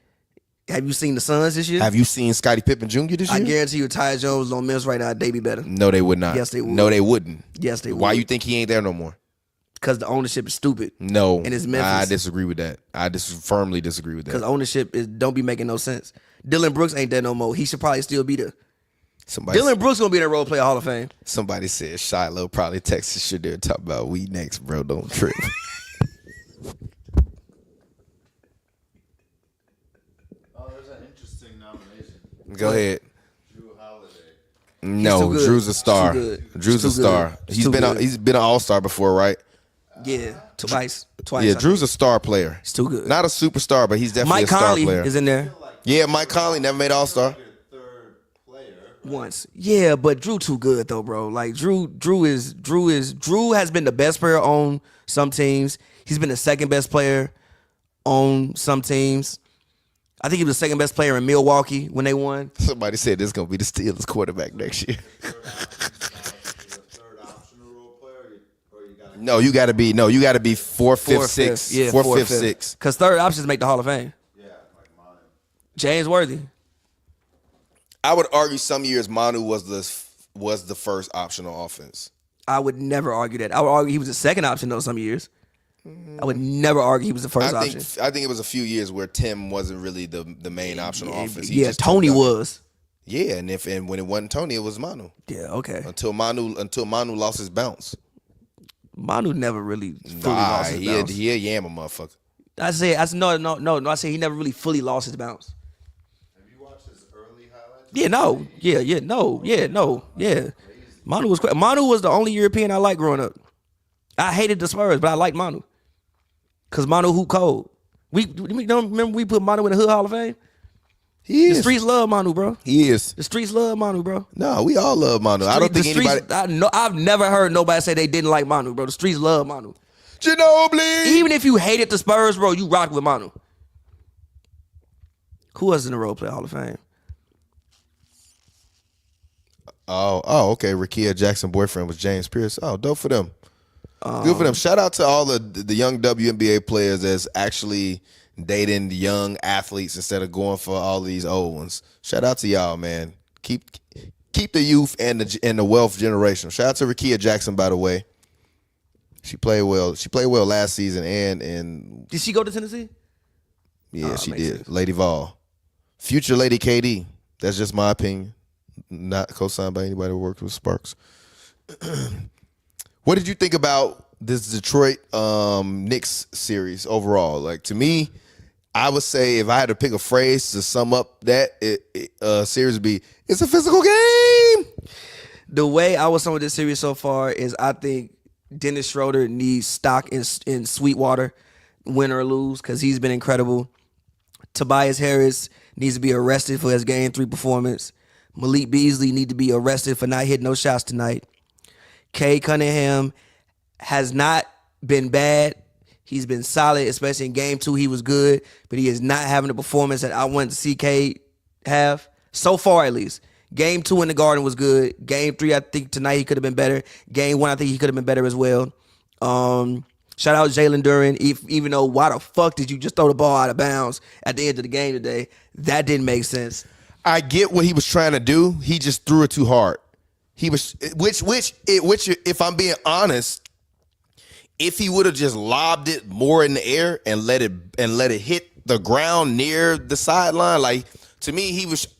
Have you seen the Suns this year? Have you seen Scottie Pippen Jr. this year? I guarantee you Tyus Jones was on Memphis right now, they'd be better. No, they would not. Yes, they would. No, they wouldn't. Yes, they would. Why you think he ain't there no more? Because the ownership is stupid. No. And it's Memphis. I disagree with that. I firmly disagree with that. Because ownership don't be making no sense. Dylan Brooks ain't there no more. He should probably still be there. Dylan Brooks gonna be in the Role Player Hall of Fame. Somebody said Shiloh probably texted shit there talk about we next, bro. Don't trip. Oh, there's an interesting nomination. Go ahead. Drew Holiday. No, Drew's a star. Drew's a star. He's been an all-star before, right? Yeah, twice. Yeah, Drew's a star player. He's too good. Not a superstar, but he's definitely a star player. Mike Conley is in there. Yeah, Mike Conley never made all-star. Once. Yeah, but Drew too good though, bro. Like Drew has been the best player on some teams. He's been the second best player on some teams. I think he was the second best player in Milwaukee when they won. Somebody said this is gonna be the Steelers quarterback next year. No, you gotta be fourth, fifth, sixth. Yeah, fourth, fifth, sixth. Because third options make the Hall of Fame. Yeah, like Manu. James Worthy. I would argue some years Manu was the first option on offense. I would never argue that. I would argue he was the second option though some years. I would never argue he was the first option. I think it was a few years where Tim wasn't really the main option on offense. Yeah, Tony was. Yeah, and when it wasn't Tony, it was Manu. Yeah, okay. Until Manu lost his bounce. Manu never really fully lost his bounce. He a yammer motherfucker. I say he never really fully lost his bounce. Have you watched his early highlights? Yeah. Manu was the only European I liked growing up. I hated the Spurs, but I liked Manu. Cause Manu hoop cold. We don't remember we put Manu in the Hood Hall of Fame? He is. The streets love Manu, bro. He is. The streets love Manu, bro. No, we all love Manu. I don't think anybody. I've never heard nobody say they didn't like Manu, bro. The streets love Manu. Ginobili. Even if you hated the Spurs, bro, you rocked with Manu. Who else in the Role Player Hall of Fame? Oh, okay. Rakia Jackson's boyfriend was James Pierce. Oh, dope for them. Good for them. Shout out to all the young WNBA players that's actually dating young athletes instead of going for all these old ones. Shout out to y'all, man. Keep the youth and the wealth generation. Shout out to Rakia Jackson, by the way. She played well. She played well last season and did she go to Tennessee? Yeah, she did. Sense. Lady Vol. Future Lady KD. That's just my opinion. Not co-signed by anybody who works with Sparks. What did you think about this Detroit Knicks series overall? Like, to me, I would say if I had to pick a phrase to sum up that series would be, it's a physical game. The way I was sum up this series so far is I think Dennis Schroeder needs stock in Sweetwater, win or lose, because he's been incredible. Tobias Harris needs to be arrested for his Game 3 performance. Malik Beasley need to be arrested for not hitting no shots tonight. Cade Cunningham has not been bad. He's been solid, especially in Game 2. He was good, but he is not having the performance that I wanted to see Cade have, so far at least. Game 2 in the Garden was good. Game 3, I think tonight he could have been better. Game 1, I think he could have been better as well. Shout out Jalen Duren, even though why the fuck did you just throw the ball out of bounds at the end of the game today? That didn't make sense. I get what he was trying to do. He just threw it too hard. He was, which, if I'm being honest, if he would have just lobbed it more in the air and let it hit the ground near the sideline, like, to me,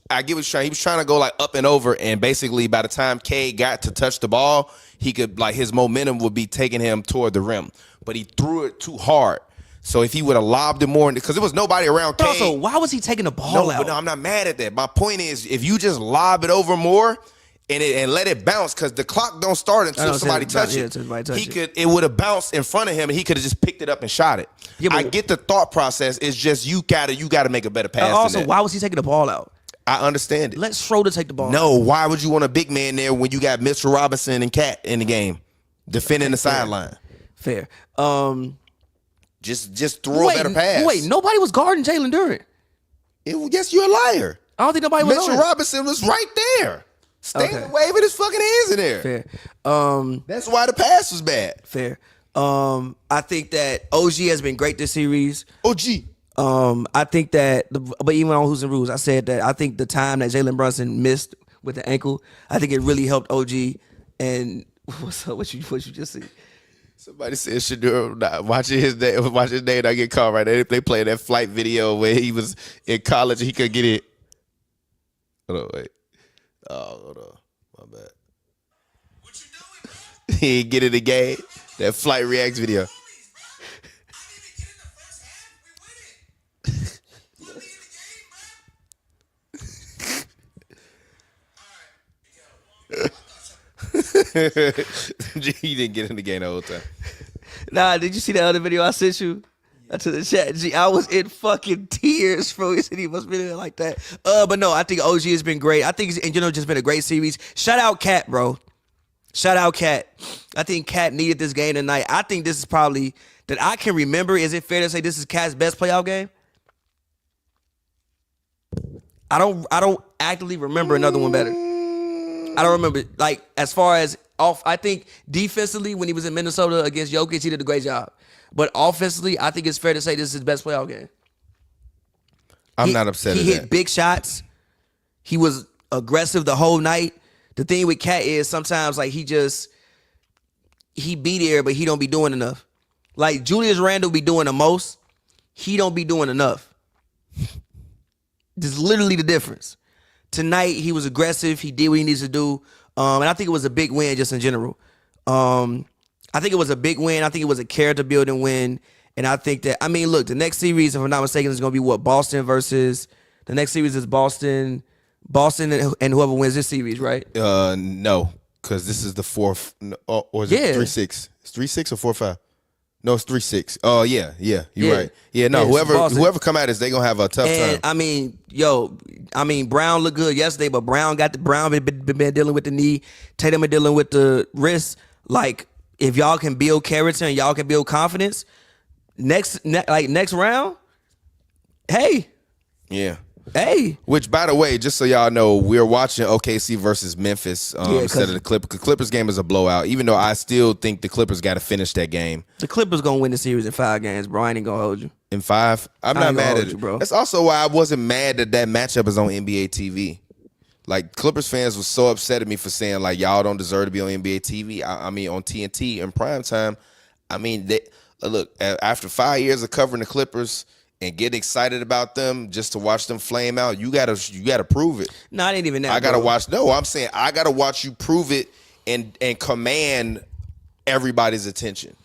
I get what he's trying. He was trying to go like up and over, and basically by the time Cade got to touch the ball, he could, like, his momentum would be taking him toward the rim. But he threw it too hard. So if he would have lobbed it more, because there was nobody around Cade. Also, why was he taking the ball out? No, I'm not mad at that. My point is, if you just lob it over more and let it bounce, because the clock don't start until somebody touches it. It would have bounced in front of him, and he could have just picked it up and shot it. Yeah, I get the thought process. It's just you gotta make a better pass. Also, why was he taking the ball out? I understand it. Let Schroeder take the ball. No, why would you want a big man there when you got Mitchell Robinson and Cat in the game defending the sideline? Fair. Just throw a better pass. Wait, nobody was guarding Jalen Durant. Yes, you're a liar. I don't think nobody was. Mitchell Robinson was right there. Standing waving his fucking hands in there. Fair. That's why the pass was bad. Fair. I think that OG has been great this series. OG. I think that, but even on Who's and Rules, I said that I think the time that Jalen Brunson missed with the ankle, I think it really helped OG. And what's up? What you just said? Somebody said Shadur watching his name not get called right. They played that flight video where he was in college and he couldn't get it. Hold on, wait. Oh, hold on. My bad. What you doing, bro? He ain't get in the game. That flight reacts video. He didn't get in the game the whole time. Nah, did you see the other video I sent you? To the chat. I was in fucking tears, bro. He said he must be there like that. But no, I think OG has been great. I think it's just been a great series. Shout out Cat, bro. Shout out Cat. I think Cat needed this game tonight. I think this is probably that I can remember. Is it fair to say this is Cat's best playoff game? I don't actively remember another one better. I don't remember, like, as far as off. I think defensively, when he was in Minnesota against Jokic, he did a great job. But offensively, I think it's fair to say this is his best playoff game. I'm not upset at that. He hit big shots. He was aggressive the whole night. The thing with Cat is sometimes, like, he be there, but he don't be doing enough. Like, Julius Randle be doing the most. He don't be doing enough. This is literally the difference. Tonight, he was aggressive. He did what he needs to do. And I think it was a big win just in general. I think it was a big win. I think it was a character-building win. And I think that, I mean, look, the next series, if I'm not mistaken, is going to be what? Boston versus, the next series is Boston and whoever wins this series, right? No, because this is the fourth, or is it 3-6? It's 3-6 or 4-5? No, it's 3-6. Oh, yeah, you're right. Yeah, no, whoever come at us, they going to have a tough time. I mean, Brown looked good yesterday, but Brown been dealing with the knee. Tatum been dealing with the wrist. Like, if y'all can build character and y'all can build confidence, next round, hey. Yeah. Hey. Which, by the way, just so y'all know, we're watching OKC versus Memphis instead of the Clippers. The Clippers game is a blowout, even though I still think the Clippers got to finish that game. The Clippers going to win the series in 5 games, bro. I ain't going to hold you. In 5? I'm not mad at it, bro. That's also why I wasn't mad that matchup is on NBA TV. Like, Clippers fans was so upset at me for saying, like, y'all don't deserve to be on NBA TV. I mean, on TNT in prime time. I mean, look, after 5 years of covering the Clippers and getting excited about them just to watch them flame out, you gotta prove it. No, it ain't even that. I gotta watch. No, I'm saying I gotta watch you prove it and command everybody's attention.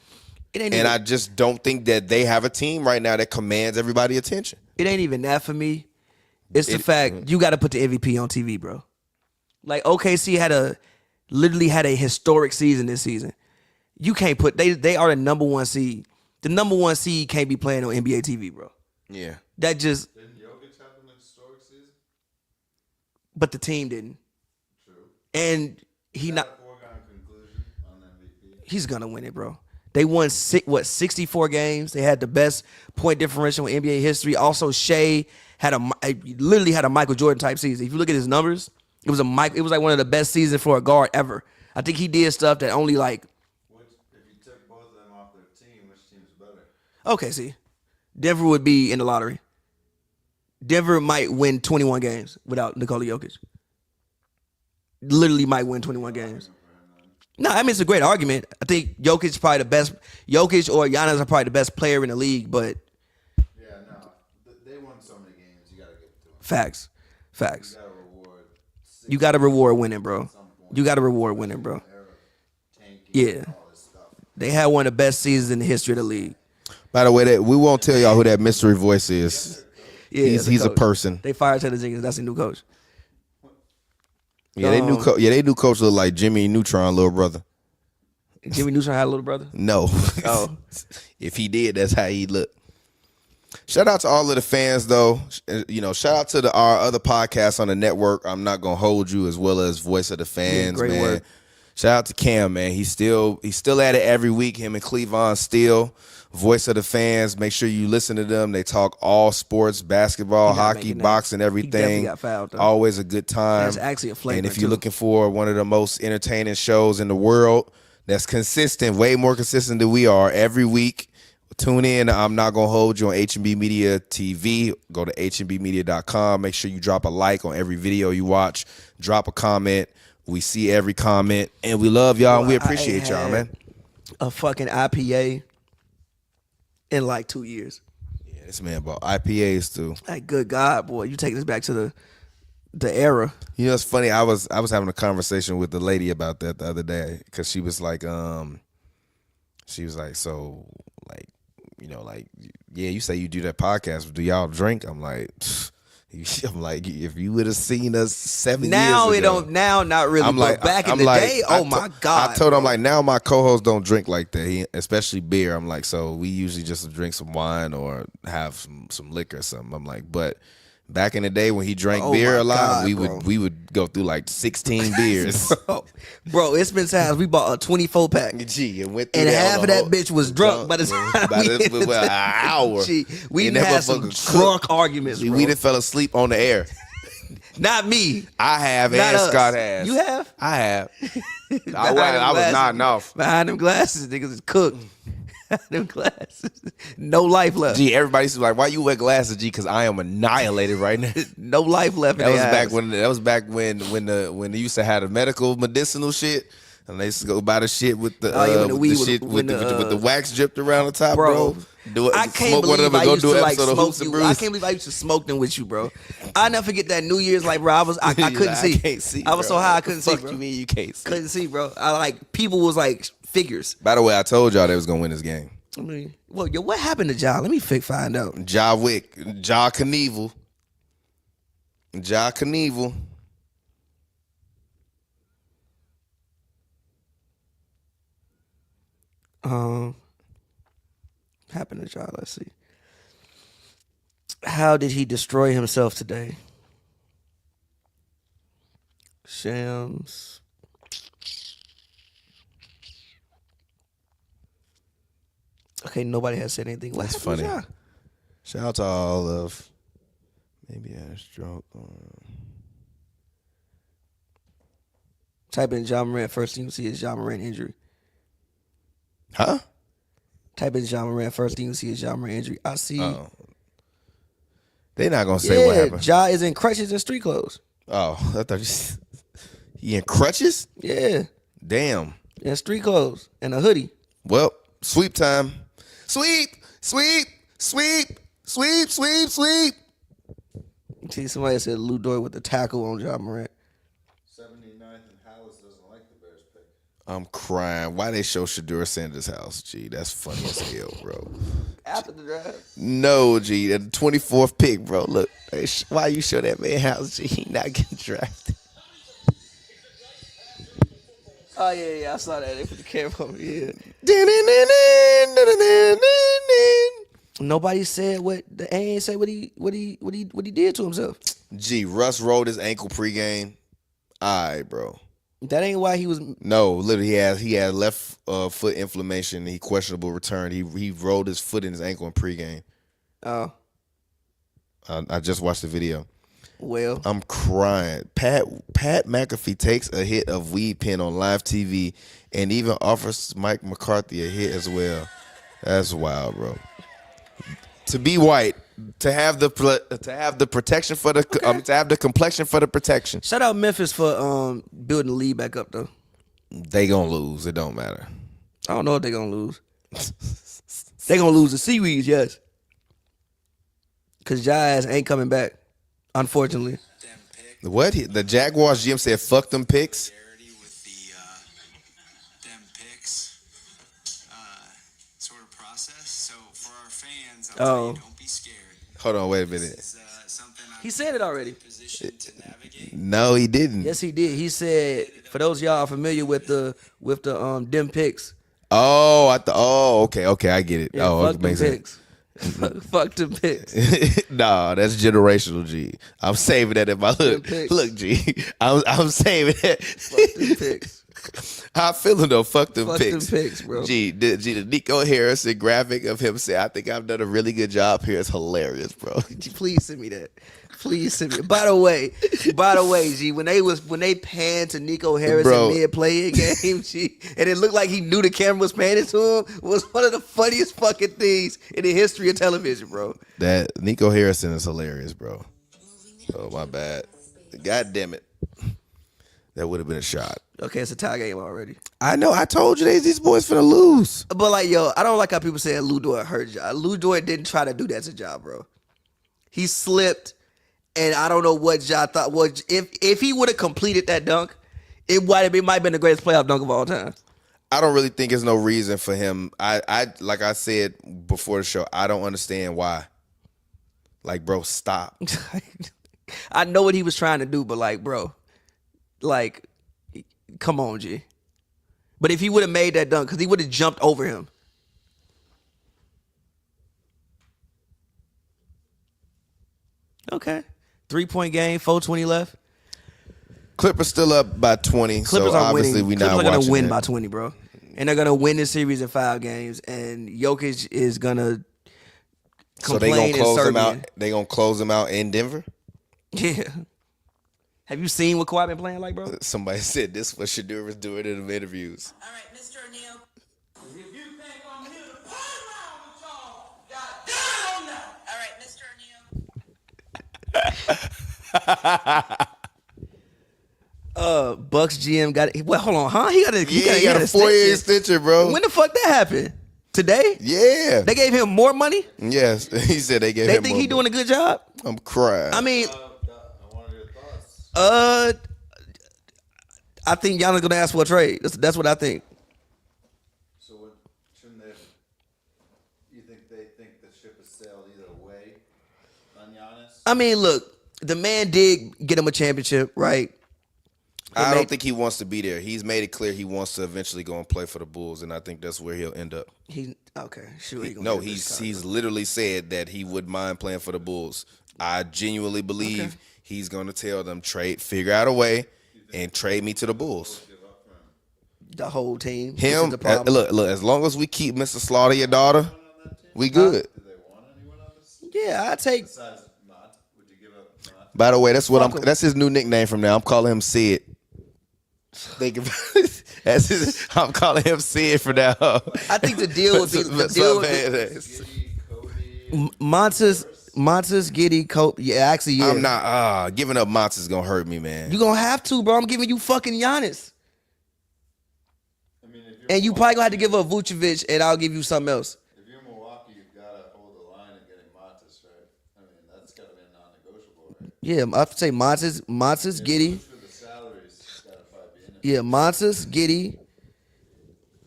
I just don't think that they have a team right now that commands everybody's attention. It ain't even that for me. It's the fact you got to put the MVP on TV, bro. Like, OKC literally had a historic season this season. You can't put they are the number 1 seed. The number 1 seed can't be playing on NBA TV, bro. Yeah. That just. Didn't Jokic have an historic season? But the team didn't. True. And he not. A foregone conclusion on MVP. He's gonna win it, bro. They won 64 games. They had the best point differential in NBA history. Also, Shea literally had a Michael Jordan type season. If you look at his numbers, it was like one of the best seasons for a guard ever. I think he did stuff that only like. If you took both of them off their team, which team's better? Okay, see, Denver would be in the lottery. Denver might win 21 games without Nikola Jokic. Literally might win 21 games. No, I mean, it's a great argument. I think Jokic is probably the best. Jokic or Giannis are probably the best player in the league, but. Yeah, no. They won so many games. You got to give it to them. Facts. You got You got to reward to reward winning, bro. You got to reward winning, bro. Yeah. They had one of the best seasons in the history of the league. By the way, we won't tell y'all who that mystery voice is. Yeah, he's a person. They fired Taylor Jenkins. That's a new coach. Yeah, they knew coach looked like Jimmy Neutron, little brother. Jimmy Neutron had a little brother? No. Oh. If he did, that's how he looked. Shout out to all of the fans, though. You know, shout out to our other podcasts on the network. I'm not gonna hold you, as well as Voice of the Fans, great man. work. Shout out to Cam, man. He's still at it every week. Him and Cleavon still. Voice of the Fans. Make sure you listen to them. They talk all sports, basketball, hockey, boxing, everything. He definitely got fouled, though. Always a good time. That's actually a flavor. And if you're looking for one of the most entertaining shows in the world, that's consistent, way more consistent than we are every week. Tune in. I'm not going to hold you on HNB Media TV. Go to HNBMedia.com. Make sure you drop a like on every video you watch. Drop a comment. We see every comment. And we love y'all, and we appreciate y'all, man. A fucking IPA in like 2 years. Yeah, this man bought IPAs, too. Like, good God, boy. You take this back to the era. You know, it's funny. I was having a conversation with the lady about that the other day, because she was like, so, like, you know, like, yeah, you say you do that podcast. Do y'all drink? I'm like, if you would have seen us 7 years ago. It don't. Now, not really. But back in the day, oh my God. I told him, like, now my co-hosts don't drink like that, especially beer. I'm like, so we usually just drink some wine or have some liquor or something. I'm like, but back in the day when he drank beer a lot, we would go through like 16 beers. Bro, it's been times we bought a 24 pack. Gee, and went through and half of that bitch was drunk by the time an hour. Gee, we done had some drunk arguments, bro. We done fell asleep on the air. Not me. I have, Not and us. Scott has. You have? I have. I was nodding off. Behind them glasses, niggas is cooked. Them glasses. No life left. Gee, everybody's like, why you wear glasses, G? Because I am annihilated right now. No life left. That was back when they used to have the medicinal shit. And they used to go buy the shit with the with the wax dripped around the top, bro. I can't believe I used to like smoke you. I can't believe I used to smoke them with you, bro. I never forget that New Year's, like, bro. I couldn't see. I can't see. I was so high I couldn't see, Fuck bro. You mean you can't see? Couldn't see, bro. I like people was like figures. By the way, I told y'all they was gonna win this game. I mean, well, yo, what happened to Ja? Let me find out. Ja Knievel. Happened to Ja? Let's see. How did he destroy himself today? Shams. Okay, nobody has said anything. That's funny. Shout out to all of. Maybe I had a stroke. Type in Ja Morant. First thing you see is Ja Morant injury. Huh? Type in Ja Morant. First thing you see is Ja Morant injury. I see. They're not gonna say what happened. Ja is in crutches and street clothes. Oh, I thought he in crutches? Yeah. Damn. And street clothes and a hoodie. Well, sweep time. Sweep. See, somebody said Lou Dort with the tackle on Ja Morant. 79th and Hallis doesn't like the Bears pick. I'm crying. Why they show Shedeur Sanders' house? Gee, that's funny as hell, bro. After the draft? No, G. The 24th pick, bro. Look, why you show that man house, G? He not getting drafted. Oh, yeah, I saw that. They put the camera on me, yeah. Nobody said they ain't say what he did to himself. Gee, Russ rolled his ankle pregame. All right, bro. That ain't why he was. No, literally, he had left foot inflammation. He questionable return. He rolled his foot in his ankle in pregame. Oh. I just watched the video. Well, I'm crying. Pat McAfee takes a hit of weed pen on live TV and even offers Mike McCarthy a hit as well. That's wild, bro. To be white, to have the protection for the to have the complexion for the protection. Shout out Memphis for building the lead back up though. They gonna lose. It don't matter. I don't know if they gonna lose. They gonna lose the Seaweeds, yes. Cause Jazz ain't coming back, unfortunately. What? The Jaguars GM said, "Fuck them picks." With the them picks sort of process. So for our fans, I'll tell you, don't be scared. Hold on, wait a minute. He said it already. No, he didn't. Yes, he did. He said, for those of y'all familiar with the them picks. Oh, okay, I get it. Yeah, oh, fuck it makes them sense. picks. Fuck them picks. Nah, that's generational, G. I'm saving that in my look, G. I'm saving that. Fuck them picks. How I feeling though? Fuck them Fuck picks. them picks, bro. The Nico Harrison graphic of him saying, "I think I've done a really good job here" is hilarious, bro. Please send me that. Please send me. By the way, G, when they panned to Nico Harrison mid playing game, G, and it looked like he knew the camera was panning to him, was one of the funniest fucking things in the history of television, bro. That Nico Harrison is hilarious, bro. Oh my bad. God damn it. That would have been a shot. Okay, it's a tie game already. I know. I told you these boys finna lose. But like, yo, I don't like how people say Luol Deng hurt Ja. Luol Deng didn't try to do that to Ja, bro. He slipped, and I don't know what Ja thought was. If he would have completed that dunk, it might have been the greatest playoff dunk of all time. I don't really think there's no reason for him. I like I said before the show, I don't understand why. Like, bro, stop. I know what he was trying to do, but like, bro, like, come on, G. But if he would have made that dunk, because he would have jumped over him. Okay. 3-point game, 4:20 left. Clippers still up by 20. Clippers so are obviously winning. we not Clippers are going to win that. by 20, bro. And they're going to win this series in 5 games. And Jokic is going to So they complain gonna close in them Serbia. out. They gonna close them out in Denver. Yeah. Have you seen what Kawhi been playing like, bro? Somebody said this was Shadur was doing in the interviews. All right, Mr. O'Neal. If you think I'm here to play around with y'all, goddamn now. All right, Mr. O'Neal. Bucks GM got it. Well, hold on, huh? He got a He got a 4-year extension, bro. When the fuck that happened? Today? Yeah. They gave him more money? Yes. He said they gave They him think more he doing a good job? I'm crying. I mean, I wanted your thoughts. I think Giannis gonna ask for a trade. That's what I think. So what shouldn't they? You think they think the ship has sailed either way on Giannis? I mean, look, the man did get him a championship, right? I don't think he wants to be there. He's made it clear he wants to eventually go and play for the Bulls, and I think that's where he'll end up. He's literally said that he would mind playing for the Bulls. I genuinely believe he's going to tell them figure out a way and trade me to the Bulls. The whole team. Him, look, as long as we keep Mr. Slaughter, your daughter, we good. Do they want anyone on this? Yeah, I take. Besides Mott, would you give up Mott? By the way, Fuck him. that's his new nickname from now. I'm calling him Sid. Think about it. I'm calling him Sid for now. I think the deal would be Montes, Giddy, Kobe. Yeah, actually, yeah. I'm not giving up Monts is gonna hurt me, man. You gonna have to, bro. I'm giving you fucking Giannis. I mean, if you're And you probably gonna have to give up Vucevic, and I'll give you something else. If you're Milwaukee, you've got to hold the line and getting Montes, right? I mean, that's got to be non-negotiable, right? Yeah, I have to say Montes, Giddy. For the salaries, got to probably be in it. Yeah, Montes, Giddy.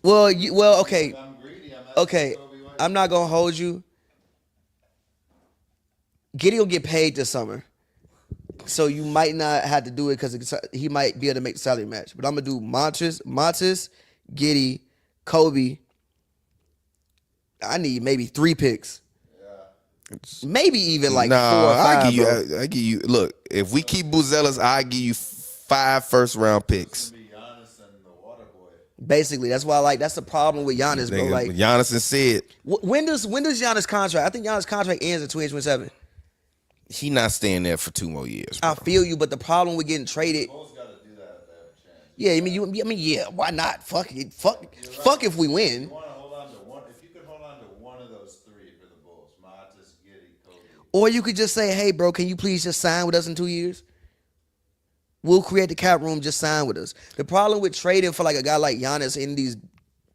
Well, okay. If I'm greedy, I'm asking Okay, Kobe White. I'm not gonna hold you. Giddy will get paid this summer, so you might not have to do it because he might be able to make the salary match. But I'm gonna do Montes, Giddy, Kobe. I need maybe 3 picks. Maybe even like 4 or 5. I give you. Look, if we keep Buzelis, I give you 5 first-round picks. Be Giannis and the water boy. Basically, that's why that's the problem with Giannis, bro. Like, Giannis and Sid, when does Giannis contract? I think Giannis contract ends in 2027. he not staying there for 2 more years. Bro. I feel you, but the problem with getting traded. Bulls got to do that if they have a chance. Yeah, yeah. Why not? Fuck it. Fuck if we win. You want to hold on to one. If you could hold on to one of those 3 for the Bulls, Montes, Giddy, Kobe. Or you could just say, hey, bro, can you please just sign with us in 2 years? We'll create the cap room, just sign with us. The problem with trading for like a guy like Giannis and these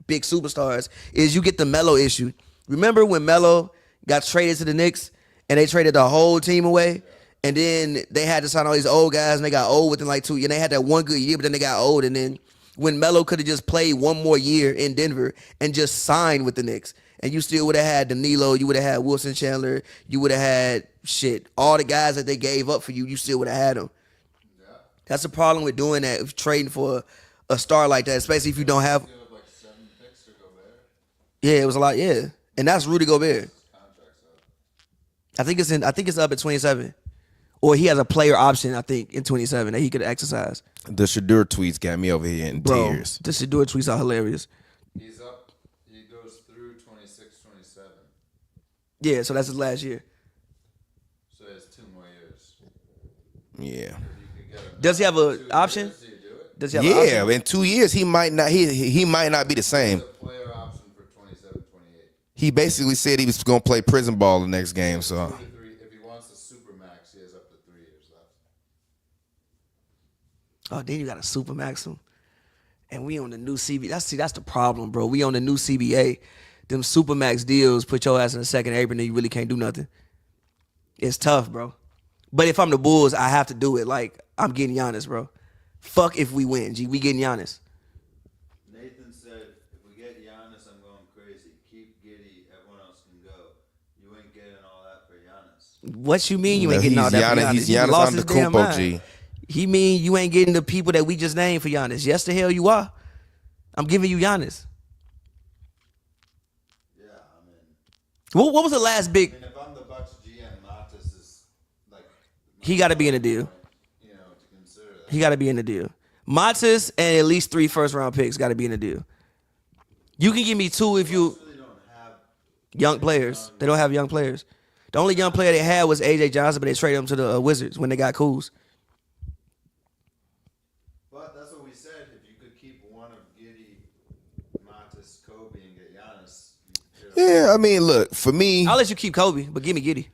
big superstars is you get the Melo issue. Remember when Melo got traded to the Knicks and they traded the whole team away? And then they had to sign all these old guys and they got old within like 2 years. And they had that one good year, but then they got old. And then when Melo could have just played one more year in Denver and just signed with the Knicks, and you still would have had Danilo, you would have had Wilson Chandler, you would have had all the guys that they gave up for you, you still would have had them. That's the problem with doing that, if trading for a star like that, especially if you don't have. Give up like 7 picks to Gobert. Yeah, it was a lot. Yeah, and that's Rudy Gobert. Contract's I think it's up at 27. Or he has a player option, I think, in 27 that he could exercise. The Shedeur tweets got me over here in tears. The Shedeur tweets are hilarious. He's up. He goes through 26, 27. Yeah, so that's his last year. So he has 2 more years. Yeah. Does he have an option? Do you do it? Does he have an option? Yeah, in 2 years he might not be the same. It's a player option for 27, 28. He basically said he was gonna play prison ball the next game, so 2 to 3. If he wants the supermax, he has up to 3 years left. Oh, then you got a super maximum. And we on the new CBA. That's the problem, bro. We on the new CBA. Them super max deals put your ass in the second apron and you really can't do nothing. It's tough, bro. But if I'm the Bulls, I have to do it. Like, I'm getting Giannis, bro. Fuck if we win, G. We getting Giannis. Nathan said, if we get Giannis, I'm going crazy. Keep Giddy. Everyone else can go. You ain't getting all that for Giannis. What you mean you ain't getting all that for Giannis? He's He Giannis lost on his the damn Kumpo, mind. G. He mean you ain't getting the people that we just named for Giannis. Yes, the hell you are. I'm giving you Giannis. Yeah, I mean, What was the last big? if I'm the Bucks GM, Matas is like, He got to be in the deal. you know, to consider that. He got to be in the deal. Matas and at least 3 first-round picks got to be in the deal. You can give me 2 if you Really don't have. young players. They don't have young players. The only young player they had was A.J. Johnson, but they traded him to the Wizards when they got Kuz. But that's what we said. If you could keep one of Giddy, Matas, Kobe, and get Giannis. Yeah, I mean, look, for me, I'll let you keep Kobe, but give me Giddey.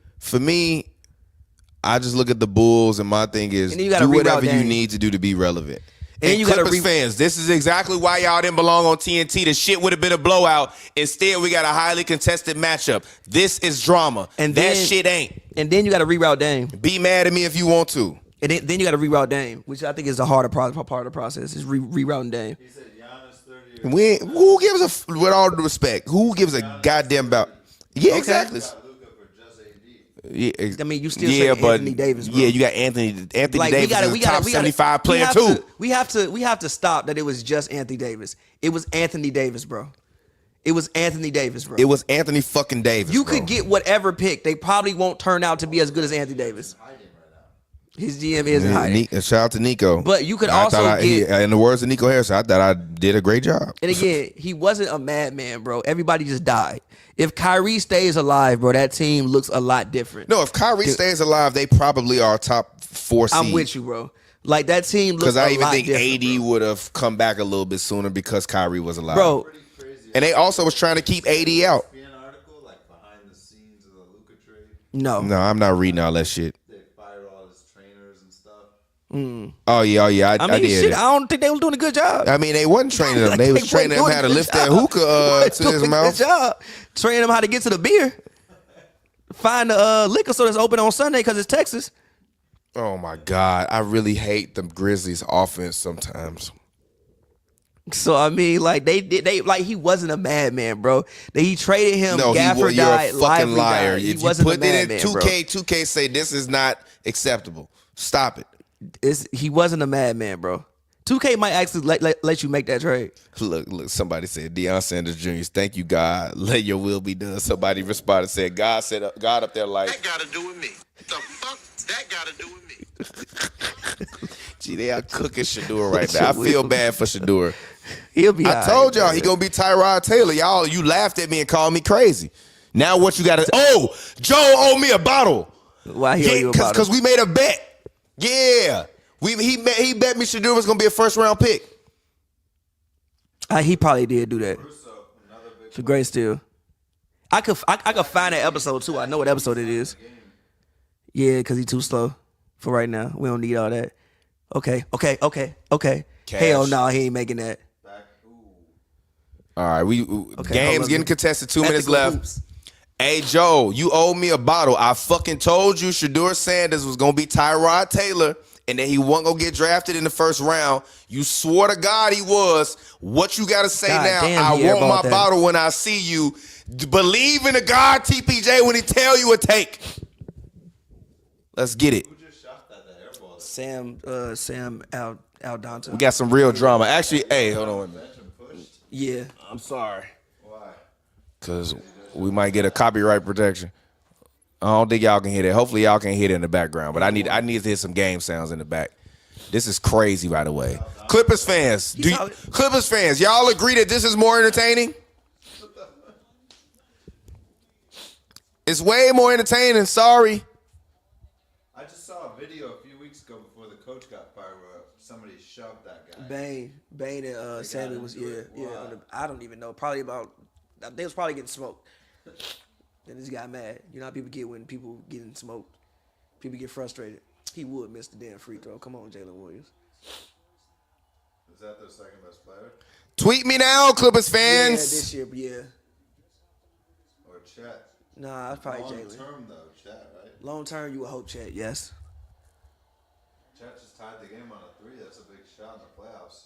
I just look at the Bulls, and my thing is And then you gotta do whatever reroute you Dame. need to do to be relevant. And And you gotta Clippers fans, this is exactly why y'all didn't belong on TNT. The shit would have been a blowout. Instead, we got a highly contested matchup. This is drama. And that then- shit ain't. And then you got to reroute Dame. Be mad at me if you want to. And then you got to reroute Dame, which I think is the harder part of the process, is rerouting Dame. He said Giannis 30 years. Who gives with all due respect, who gives a goddamn about? Yeah, exactly. Got Luka for just AD. Yeah, I mean, you still say Anthony Davis, bro. Yeah, you got Anthony Like, Davis is a top 75 player too. We have to stop that it was just Anthony Davis. It was Anthony Davis, bro. It was Anthony Davis, bro. It was Anthony fucking Davis. You bro. could get whatever pick. They probably won't turn out to be as good as Anthony Davis. His GM is in hiding. Shout out to Nico. But you could I also thought get- in the words of Nico Harris, I thought I did a great job. And again, he wasn't a madman, bro. Everybody just died. If Kyrie stays alive, bro, that team looks a lot different. No, if Kyrie stays alive, they probably are top 4 seed. I'm with you, bro. Like, that team looks Because a I even lot think different, AD bro. would have come back a little bit sooner because Kyrie was alive. Bro, And they also was trying to keep AD out. Be an article like behind the scenes of the Luka trade. no. No, I'm not reading all that shit. They fired all his trainers and stuff. Oh yeah. I mean, did. shit, I don't think they was doing a good job. I mean, they wasn't training them. They was They training them wasn't how to doing a lift good that job. hookah They to wasn't his doing a mouth. good job. Training them how to get to the beer. Find the liquor store that's open on Sunday because it's Texas. Oh my God, I really hate the Grizzlies' offense sometimes. So I mean, like they like he wasn't a madman, bro. He traded him. No, Gafford you're died. a fucking Lively liar. died. He If you wasn't put a it in madman, 2K, 2K say this is not acceptable. Stop it. He wasn't a madman, bro. 2K might actually let you make that trade. Look, somebody said Deion Sanders Jr. Thank you, God. Let your will be done. Somebody responded, said God up there like, That gotta do with me. The fuck that gotta do with me. gee, they are cooking Shedeur right now. I feel bad for Shedeur. He'll be. I told y'all he gonna be Tyrod Taylor. Y'all, you laughed at me and called me crazy. Now what you gotta? Oh, Joe owed me a bottle. Why he owe you a bottle? Because we made a bet. Yeah, he bet me Shedeur was gonna be a first round pick. He probably did do that. It's a great steal. I could find that episode too. I know what episode it is. Yeah, because he's too slow for right now. We don't need all that. Okay. Cash. Hell no, he ain't making that. All right, hold game's on. getting contested. 2 minutes Ethical left. hoops. Hey Joe, you owe me a bottle. I fucking told you Shedeur Sanders was gonna be Tyrod Taylor, and that he wasn't gonna get drafted in the first round. You swore to God he was. What you gotta say God now? damn, he I want my airballed that. bottle when I see you. Believe in the God TPJ when he tell you a take. Let's get it. Who just shot that airball? Sam Aldonta. We got some real drama. Actually, hey, hold on a minute. Yeah. I'm sorry. Why? Because we might get a copyright protection. I don't think y'all can hear that. Hopefully y'all can hear it in the background. But I need to hear some game sounds in the back. This is crazy, by the way. Clippers fans, Clippers fans, y'all agree that this is more entertaining? It's way more entertaining. Sorry. I just saw a video a few weeks ago before the coach got fired where somebody shoved that guy. Bane and Sammy was I don't even know. Probably about they was probably getting smoked. Then this got mad. You know how people get when people getting smoked. People get frustrated. He would miss the damn free throw. Come on, Jalen Williams. Is that their second best player? Tweet me now, Clippers fans. Yeah, this year, yeah. Or Chet? Nah, it's probably Jalen. Long term though, Chet, right? Long term, you would hope Chet, yes. Chet just tied the game on a 3. That's a big shot in the playoffs.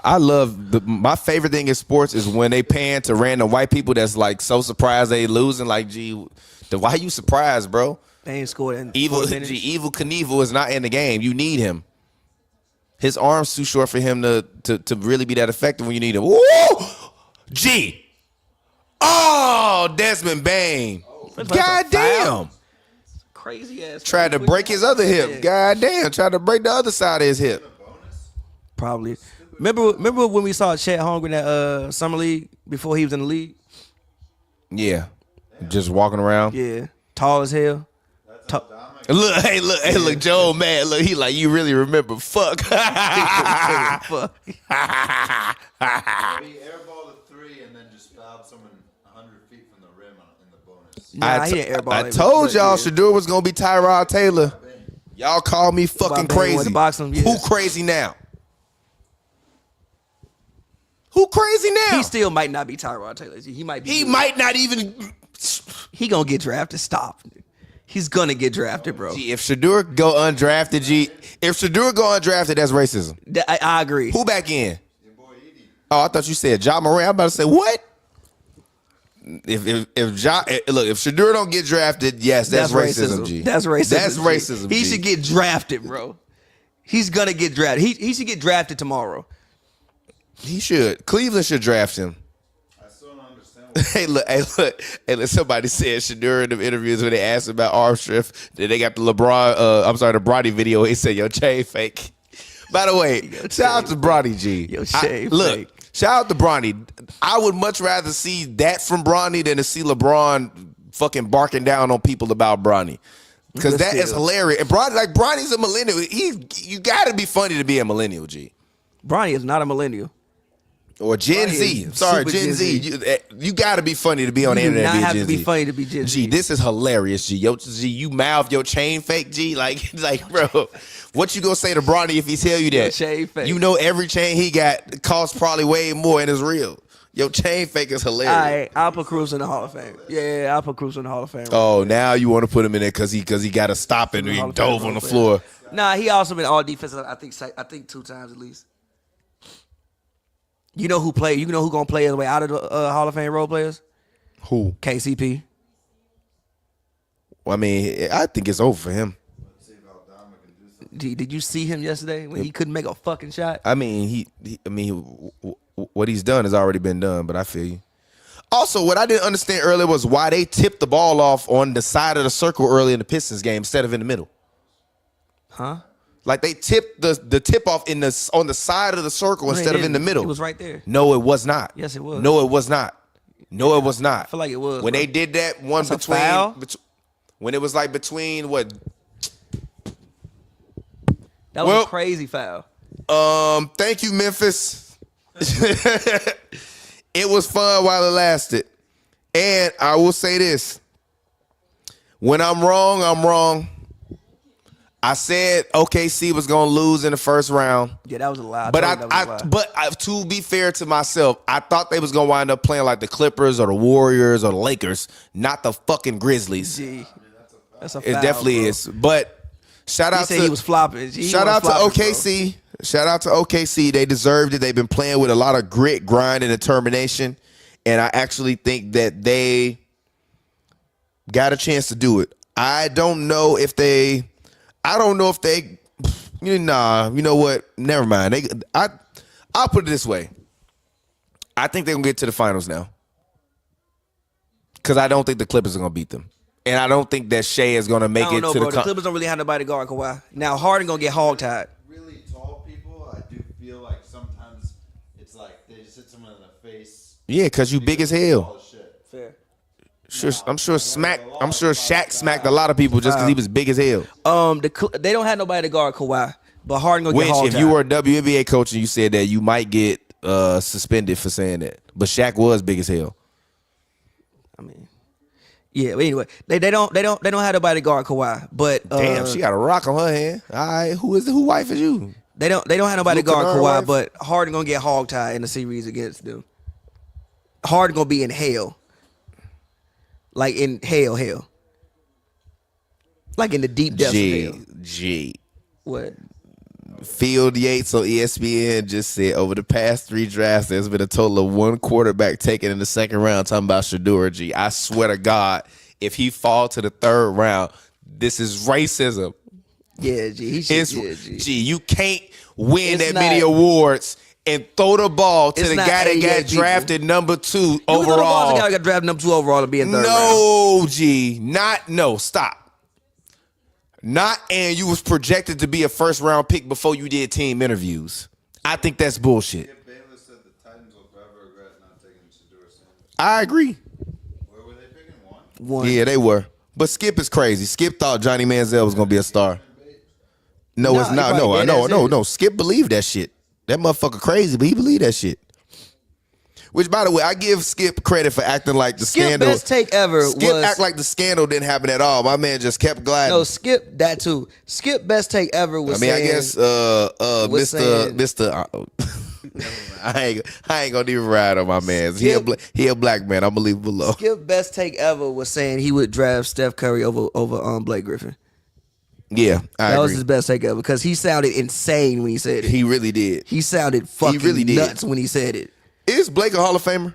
I love my favorite thing in sports is when they pan to random white people that's like so surprised they losing. Like, gee, why you surprised, bro? They ain't scored in Evil Knievel is not in the game. You need him. His arm's too short for him to really be that effective when you need him. Woo! G. Oh, Desmond Bain. God damn. Crazy ass. Tried to break his other hip. God damn. Tried to break the other side of his hip. Probably. Remember when we saw Chet Holmgren at Summer League before he was in the league? Yeah. Just walking around. Yeah. Tall as hell. Look, Joe mad. Look, he like, you really remember. Fuck. Fuck. He airballed a 3 and then just fouled someone 100 feet from the rim in the bonus. I told y'all Shedeur was going to be Tyrod Taylor. Y'all call me fucking crazy. Who crazy now? Who crazy now? He still might not be Tyrod Taylor. He might be. He might not even. He gonna get drafted. Stop. He's gonna get drafted, bro. Gee, if Shedeur go undrafted, that's racism. I agree. Who back in? Your boy Edie. Oh, I thought you said Ja Morant. I'm about to say what? If Shedeur don't get drafted, yes, that's racism. G. That's racism. That's racism. He G. should get drafted, bro. He's gonna get drafted. He should get drafted tomorrow. He should. Cleveland should draft him. I still don't understand. Hey, look. Somebody said Shedeur in the interviews when they asked him about arm strength. Then they got the the Bronny video. He said, "Yo, chain fake." By the way, shout out to Bronny G. Yo, chain fake. Shout out to Bronny. I would much rather see that from Bronny than to see LeBron fucking barking down on people about Bronny. Because that is hilarious. And Bronny's a millennial. You got to be funny to be a millennial, G. Bronny is not a millennial. Or Gen Z. Sorry, Gen Z. You got to be funny to be on the internet. You do not have Gen to be Z. funny to be Gen Z. G, this is hilarious, G. Yo, G, you mouth your chain fake, G. Like, bro, what you gonna say to Bronny if he tell you that? Your chain fake. You know every chain he got costs probably way more and is real. Your chain fake is hilarious. All right, I'll put Cruz in the Hall of Fame. Yeah, I'll put Cruz in the Hall of Fame. Oh, now you want to put him in there because he got to stop it and he dove on the floor. Nah, he also been all defensive. I think 2 times at least. You know who played? You know who gonna play his way out of the Hall of Fame role players? Who? KCP. Well, I mean, I think it's over for him. Did you see him yesterday when he couldn't make a fucking shot? I mean, what he's done has already been done, but I feel you. Also, what I didn't understand earlier was why they tipped the ball off on the side of the circle early in the Pistons game instead of in the middle. Huh? Like they tipped the tip off on the side of the circle instead of in the middle. It was right there. No, it was not. Yes, it was. No, it was not. No, it was not. I feel like it was. When they did that one That's a foul? when it was like between what? That was a crazy foul. Thank you, Memphis. It was fun while it lasted. And I will say this. When I'm wrong, I'm wrong. I said OKC was gonna lose in the first round. Yeah, that was a lie. But to be fair to myself, I thought they was gonna wind up playing like the Clippers or the Warriors or the Lakers, not the fucking Grizzlies. Gee, that's a it foul, definitely bro. is. But shout out he was flopping. Shout out to OKC. Bro. Shout out to OKC. They deserved it. They've been playing with a lot of grit, grind, and determination. And I actually think that they got a chance to do it. I don't know if they. You know what? Never mind. I'll put it this way. I think they're going to get to the finals now. Because I don't think the Clippers are gonna beat them, and I don't think that Shea is gonna make I don't it know, to bro. the. The Clippers don't really have nobody to guard Kawhi. Now Harden gonna get hogtied. Really tall people, I do feel like sometimes it's like they just hit someone in the face. Yeah, because you big as hell. Tall as shit. Fair. Sure, I'm sure Shaq smacked a lot of people just because he was big as hell. They don't have nobody to guard Kawhi, but Harden gonna Which, get hogtied. if you were a WNBA coach and you said that, you might get suspended for saying that. But Shaq was big as hell. I mean, yeah. But anyway, they don't have nobody to guard Kawhi, but Damn, she got a rock on her hand. All right, who wife is you? they don't have nobody to guard Luka Kawhi, wife? but Harden gonna get hogtied in the series against them. Harden gonna be in hell, like in hell, like in the deep depths of hell. G. What? Field Yates on ESPN just said over the past 3 drafts, there's been a total of 1 quarterback taken in the second round. Talking about Shedeur G. I swear to God, if he fall to the 3rd round, this is racism. Yeah, G. G. You can't win It's that not- many awards and throw the ball to It's the not guy that 88 got people. drafted number 2 You know the overall. guy got drafted number 2 overall to be in 3rd round. No, G. Stop. Not, and you was projected to be a 1st round pick before you did team interviews. I think that's bullshit. Skip Bayless said the Titans will forever regret not taking Shedeur Sanders. I agree. Where were they picking? 1? One. Yeah, they were. But Skip is crazy. Skip thought Johnny Manziel was going to be a star. No, Nah, it's he not. probably dead ass No. is. Skip believed that shit. That motherfucker crazy, but he believed that shit. Which, by the way, I give Skip credit for acting like the Skip scandal. best take ever Skip was act like the scandal didn't happen at all. My man just kept gliding. no Skip that too. Skip best take ever was. I mean, I saying, guess was saying- Mr. I ain't gonna even ride on my man. He a black man. I'm gonna leave him alone. Skip best take ever was saying he would draft Steph Curry over Blake Griffin. Yeah, I That agree. was his best take ever because he sounded insane when he said it. He really did. He sounded fucking really did. nuts when he said it. Is Blake a Hall of Famer?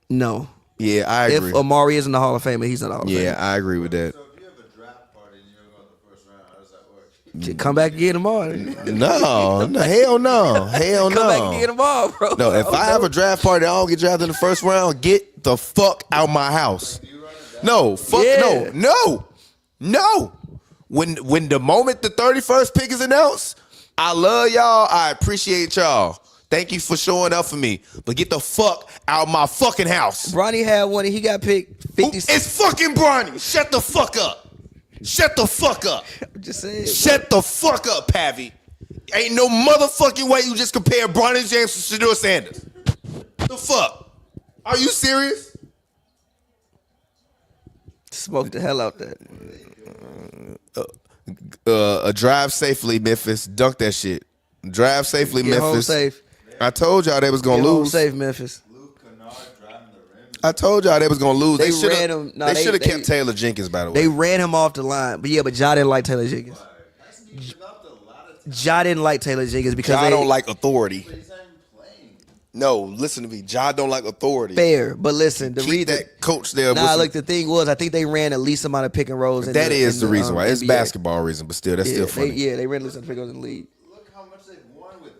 No. Yeah, I agree. If Amari isn't the Hall of Famer, he's not the Hall of Yeah, Famer. I agree with that. So if you have a draft party and you don't go in the 1st round, how does that work? Come back and get him all. No, hell no. Hell Come back and no. get him all, bro. No, if I have a draft party and I don't get drafted in the 1st round, get the fuck out my house. No, fuck Yeah. no. When the moment the 31st pick is announced, I love y'all. I appreciate y'all. Thank you for showing up for me. But get the fuck out my fucking house. Bronny had one and he got picked 56. It's fucking Bronny. Shut the fuck up. Shut the fuck up. I'm just saying. Shut the fuck up, Pavy. Ain't no motherfucking way you just compare Bronny James to Shedeur Sanders. The fuck? Are you serious? Smoked the hell out that. Drive safely, Memphis. Dunk that shit. Drive safely, Get home Memphis. safe. I told y'all they was gonna Get home lose. safe, Memphis. Luke Kennard driving the rim. I told y'all they was gonna lose. They shoulda- ran him- no, they they- should have they- kept Taylor Jenkins, by the way. They ran him off the line. But ja didn't like Taylor Jenkins. He developed a lot of talent, Ja didn't like Taylor Jenkins because Ja they don't like authority. but he's not even playing. No, listen to me. Ja don't like authority. fair. But listen, the Keep reason that coach there. Nah, listen. look, the thing was, I think they ran the least amount of pick and rolls. That is the reason why. It's NBA. basketball reason, but still, that's still funny. They ran the least amount of pick and rolls in the league. Look how much they've won with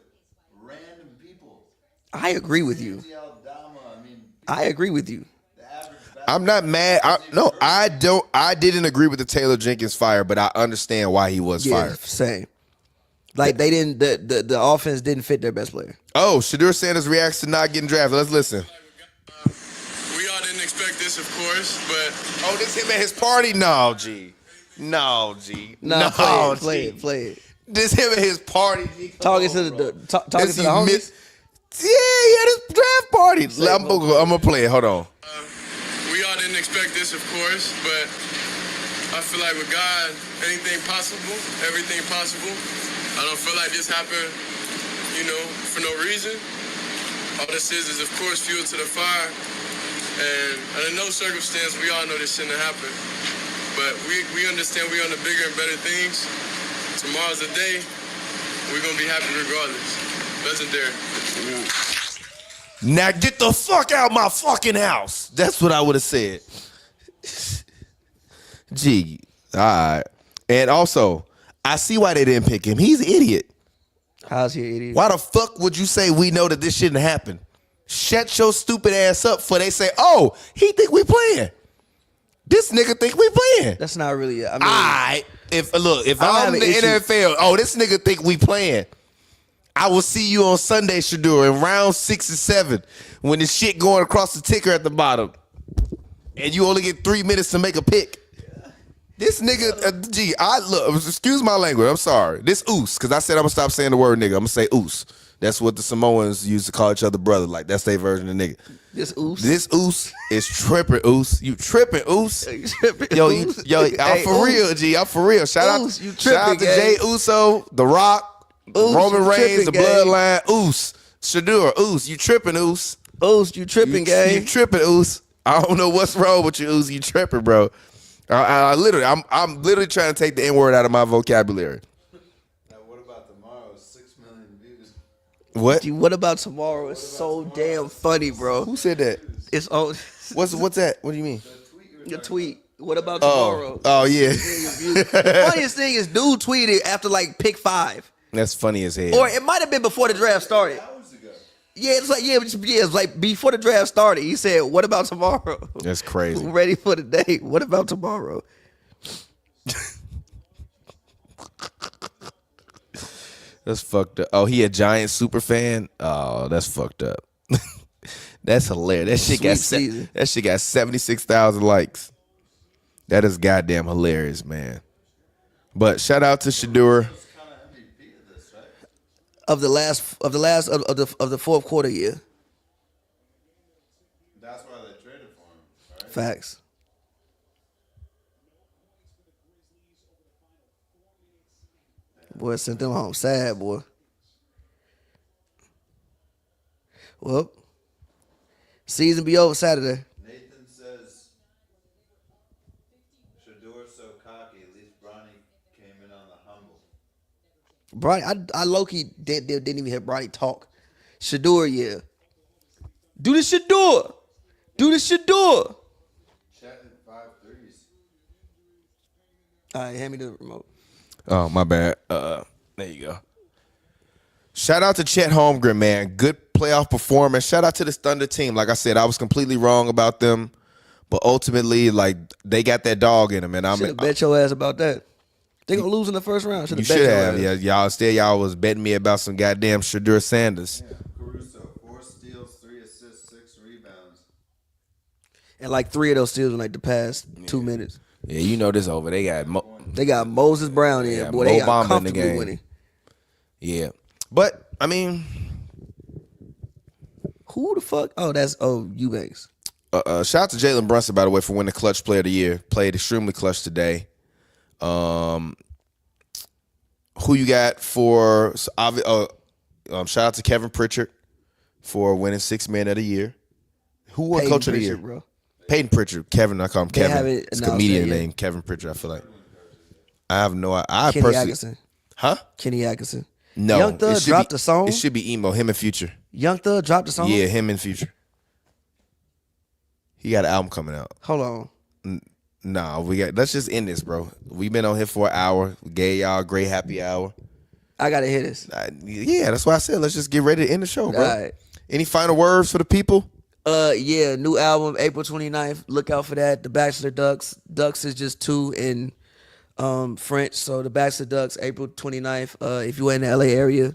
random people. I agree with you. Aldama, I mean, I agree with you. the average I'm not mad. I don't. I didn't agree with the Taylor Jenkins fire, but I understand why he was Yeah, fired. same. Like they didn't. The offense didn't fit their best player. Oh, Shedeur Sanders reacts to not getting drafted. Let's listen. We all didn't expect this, of course, but Oh, this him at his party? No, G. No, G. play it. This him at his party. G. Come Talking on, to bro. talking This to he the homies. miss- Yeah, he had his draft party. I'm gonna play it. Hold on. we all didn't expect this, of course, but I feel like with God, anything possible, everything possible. I don't feel like this happened, for no reason. All this is of course, fuel to the fire. And under no circumstance, we all know this shouldn't have happened. But we understand we're on the bigger and better things. Tomorrow's the day. We're going to be happy regardless. Legendary. Now get the fuck out my fucking house. That's what I would have said. Gee, all right. And also, I see why they didn't pick him. He's an idiot. How's he an idiot? Why the fuck would you say we know that this shouldn't happen? Shut your stupid ass up for they say, oh, he think we playing. This nigga think we playing. That's not really it. I mean, Alright. If I'm I'm in the having NFL, oh, this nigga think we playing. I will see you on Sunday, Shadur, in round 6 and 7 when the shit going across the ticker at the bottom. And you only get 3 minutes to make a pick. This nigga, excuse my language, I'm sorry. This oos, because I said I'm going to stop saying the word nigga. I'm going to say oos. That's what the Samoans used to call each other brother. Like, that's their version of nigga. This oos. This oos is tripping, oos. You tripping, oos. You tripping, Yo, oos. I'm for real, G. I'm for real. Shout Oos, you out tripping, to Jay Uso, The Rock, Oos, Roman you Reigns, the tripping, gang. Bloodline, oos. Shadur, oos. You tripping, oos. Oos, you tripping, gang. You tripping, oos. I don't know what's wrong with you, oos. You tripping, bro. I'm literally trying to take the N-word out of my vocabulary. Now, what about tomorrow? 6 million views. What? Dude, what about tomorrow? It's so damn funny, bro. Who said that? It's all What's that? What do you mean? your tweet. What about tomorrow? Oh yeah. The funniest thing is dude tweeted after like pick 5. That's funny as hell. Or it might have been before the draft started. Yeah, it's like before the draft started. He said, "What about tomorrow?" That's crazy. Ready for the day. What about tomorrow? That's fucked up. Oh, he a Giant super fan? Oh, that's fucked up. That's hilarious. That shit got 76,000 likes. That is goddamn hilarious, man. But shout out to Shadur. Of the fourth quarter year. That's why they traded for him, right? Facts. Boy, sent them home sad, boy. Well, season be over Saturday. Nathan says, Shador's so cocky, at least Bronny came in on the humble. Bronny, I low-key didn't even hear Bronny talk. Shadur, yeah. Do the Shadur. Do the Shadur. Chatting 5 threes. All right, hand me the remote. Oh, my bad. There you go. Shout out to Chet Holmgren, man. Good playoff performance. Shout out to this Thunder team. Like I said, I was completely wrong about them, but ultimately, like, they got that dog in them, and Should have bet your ass about that. They gonna lose in the first round. You should have. Yeah, y'all was betting me about some goddamn Shadur Sanders. Yeah, Caruso, 4 steals, 3 assists, 6 rebounds. And like 3 of those steals in like the past 2 minutes. Yeah, you know this over. They got Moses Brown in. Yeah, Boy, they Mo got Bamba in the comfortably game. winning. Yeah, but I mean, Who the fuck? Oh, that's Eubanks. shout out to Jalen Brunson, by the way, for winning Clutch Player of the Year. Played extremely clutch today. Who you got for? Shout out to Kevin Pritchard for winning 6th Man of the Year. Who won Peyton Coach of the Pritchard, Year? bro. Peyton Pritchard. Kevin, I call him They Kevin. haven't It's a announced comedian that yet. name, Kevin Pritchard. I feel like. I have no. I Kenny personally. Atkinson. Huh? Kenny Atkinson. No. Young Thug it should dropped be- a song. It should be emo. Him and Future. Young Thug dropped a song. Yeah, him and Future. He got an album coming out. Hold on. Nah, let's just end this, bro. We've been on here for an hour. We gave y'all a great happy hour. I gotta hear this. Yeah, that's why I said let's just get ready to end the show, bro. All right. Any final words for the people? Yeah, new album, April 29th. Look out for that. The Bachelor Ducks. Ducks is just 2 in French. So the Bachelor Ducks, April 29th. If you're in the LA area,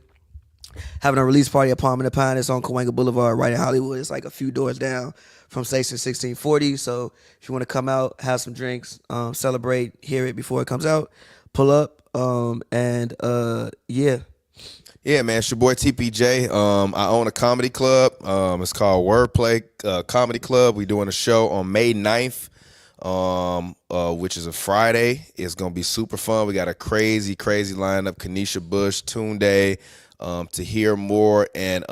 having a release party at Palm in the Pine. It's on Cahuenga Boulevard, right in Hollywood. It's like a few doors down from Station 1640. So if you want to come out, have some drinks, celebrate, hear it before it comes out, pull up. Yeah. Yeah, man, it's your boy TPJ. I own a comedy club. It's called Wordplay Comedy Club. We're doing a show on May 9th, which is a Friday. It's going to be super fun. We got a crazy, crazy lineup. Kanisha Bush, Tunde, To Hear More, and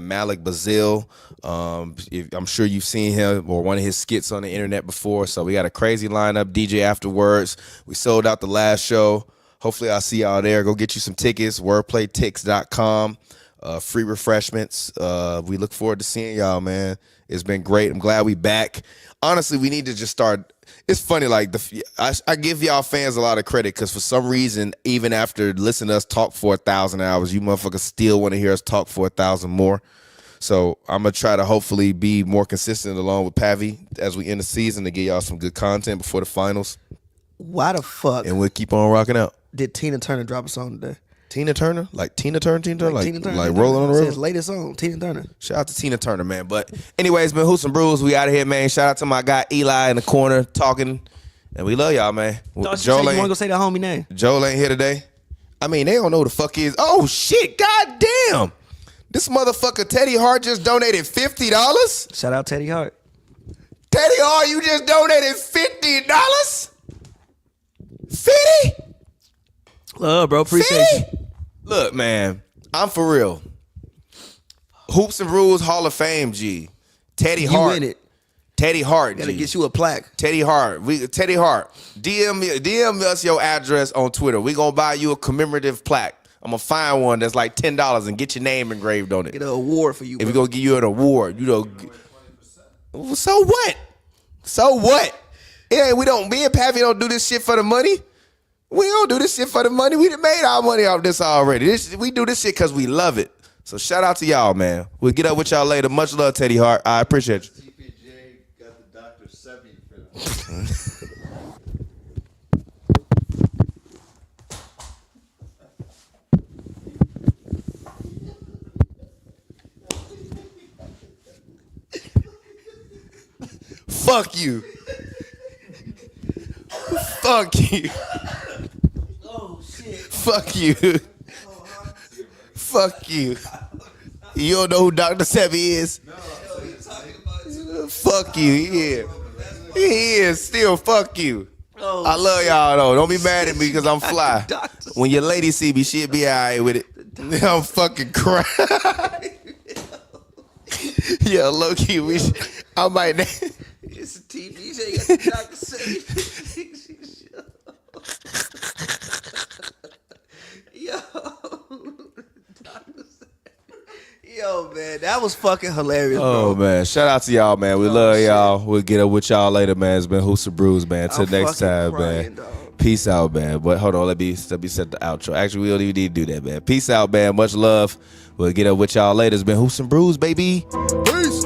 Malik Bazil. I'm sure you've seen him or one of his skits on the internet before. So we got a crazy lineup. DJ afterwards. We sold out the last show. Hopefully I'll see y'all there. Go get you some tickets. Wordplaytix.com. Free refreshments. We look forward to seeing y'all, man. It's been great. I'm glad we back. Honestly, we need to just start. It's funny, like I give y'all fans a lot of credit because for some reason, even after listening to us talk for 1,000 hours, you motherfuckers still want to hear us talk for 1,000 more. So I'm gonna try to hopefully be more consistent along with Pavy as we end the season to get y'all some good content before the finals. Why the fuck And we'll keep on rocking out. did Tina Turner drop a song today? Tina Turner? Like Tina Turner? Tina Turner, like Rolling on the It's Road? his latest song, Tina Turner. Shout out to Tina Turner, man. But anyways, it's been Hoops and Brews. We out of here, man. Shout out to my guy Eli in the corner talking. And we love y'all, man. You want to go say that homie name? Joel ain't here today. I mean, they don't know who the fuck he is. Oh, shit. God damn. This motherfucker Teddy Hart just donated $50. Shout out Teddy Hart. Teddy Hart, you just donated $50? 50? Love, bro. Appreciate you. Look, man, I'm for real. Hoops and Brews Hall of Fame, G. Teddy Hart. You in it. Teddy Hart, Gotta G. get you a plaque. Teddy Hart. Teddy Hart. DM us your address on Twitter. We gonna buy you a commemorative plaque. I'm gonna find one that's like $10 and get your name engraved on it. Get an award for you, If bro. we gonna give you an award, you know. So what? So what? Me and Pavy don't do this shit for the money. We don't do this shit for the money. We done made our money off this already. We do this shit because we love it. So shout out to y'all, man. We'll get up with y'all later. Much love, Teddy Hart. I appreciate you. TPJ got the Dr. Sebi for them. Fuck you. Fuck you. Oh, shit. Fuck you. Fuck you. You don't know who Dr. Sebi is? Fuck you. He is. Still fuck you. Oh, I love y'all though. Don't be mad at me because I'm fly. Dr. When your lady see me, she'll be all right with it. I'm fucking crying. Yeah, low key. I might. It's a TPJ. Got the Dr. Sebi. Yo, man, that was fucking hilarious, bro. Oh man, shout out to y'all, man. We love y'all. We'll get up with y'all later, man. It's been Hoops and Brews, man. Till I'm next fucking time, crying, man. dog. Peace out, man. But hold on, let me set the outro. Actually, we don't even need to do that, man. Peace out, man. Much love. We'll get up with y'all later. It's been Hoops and Brews, baby. Peace.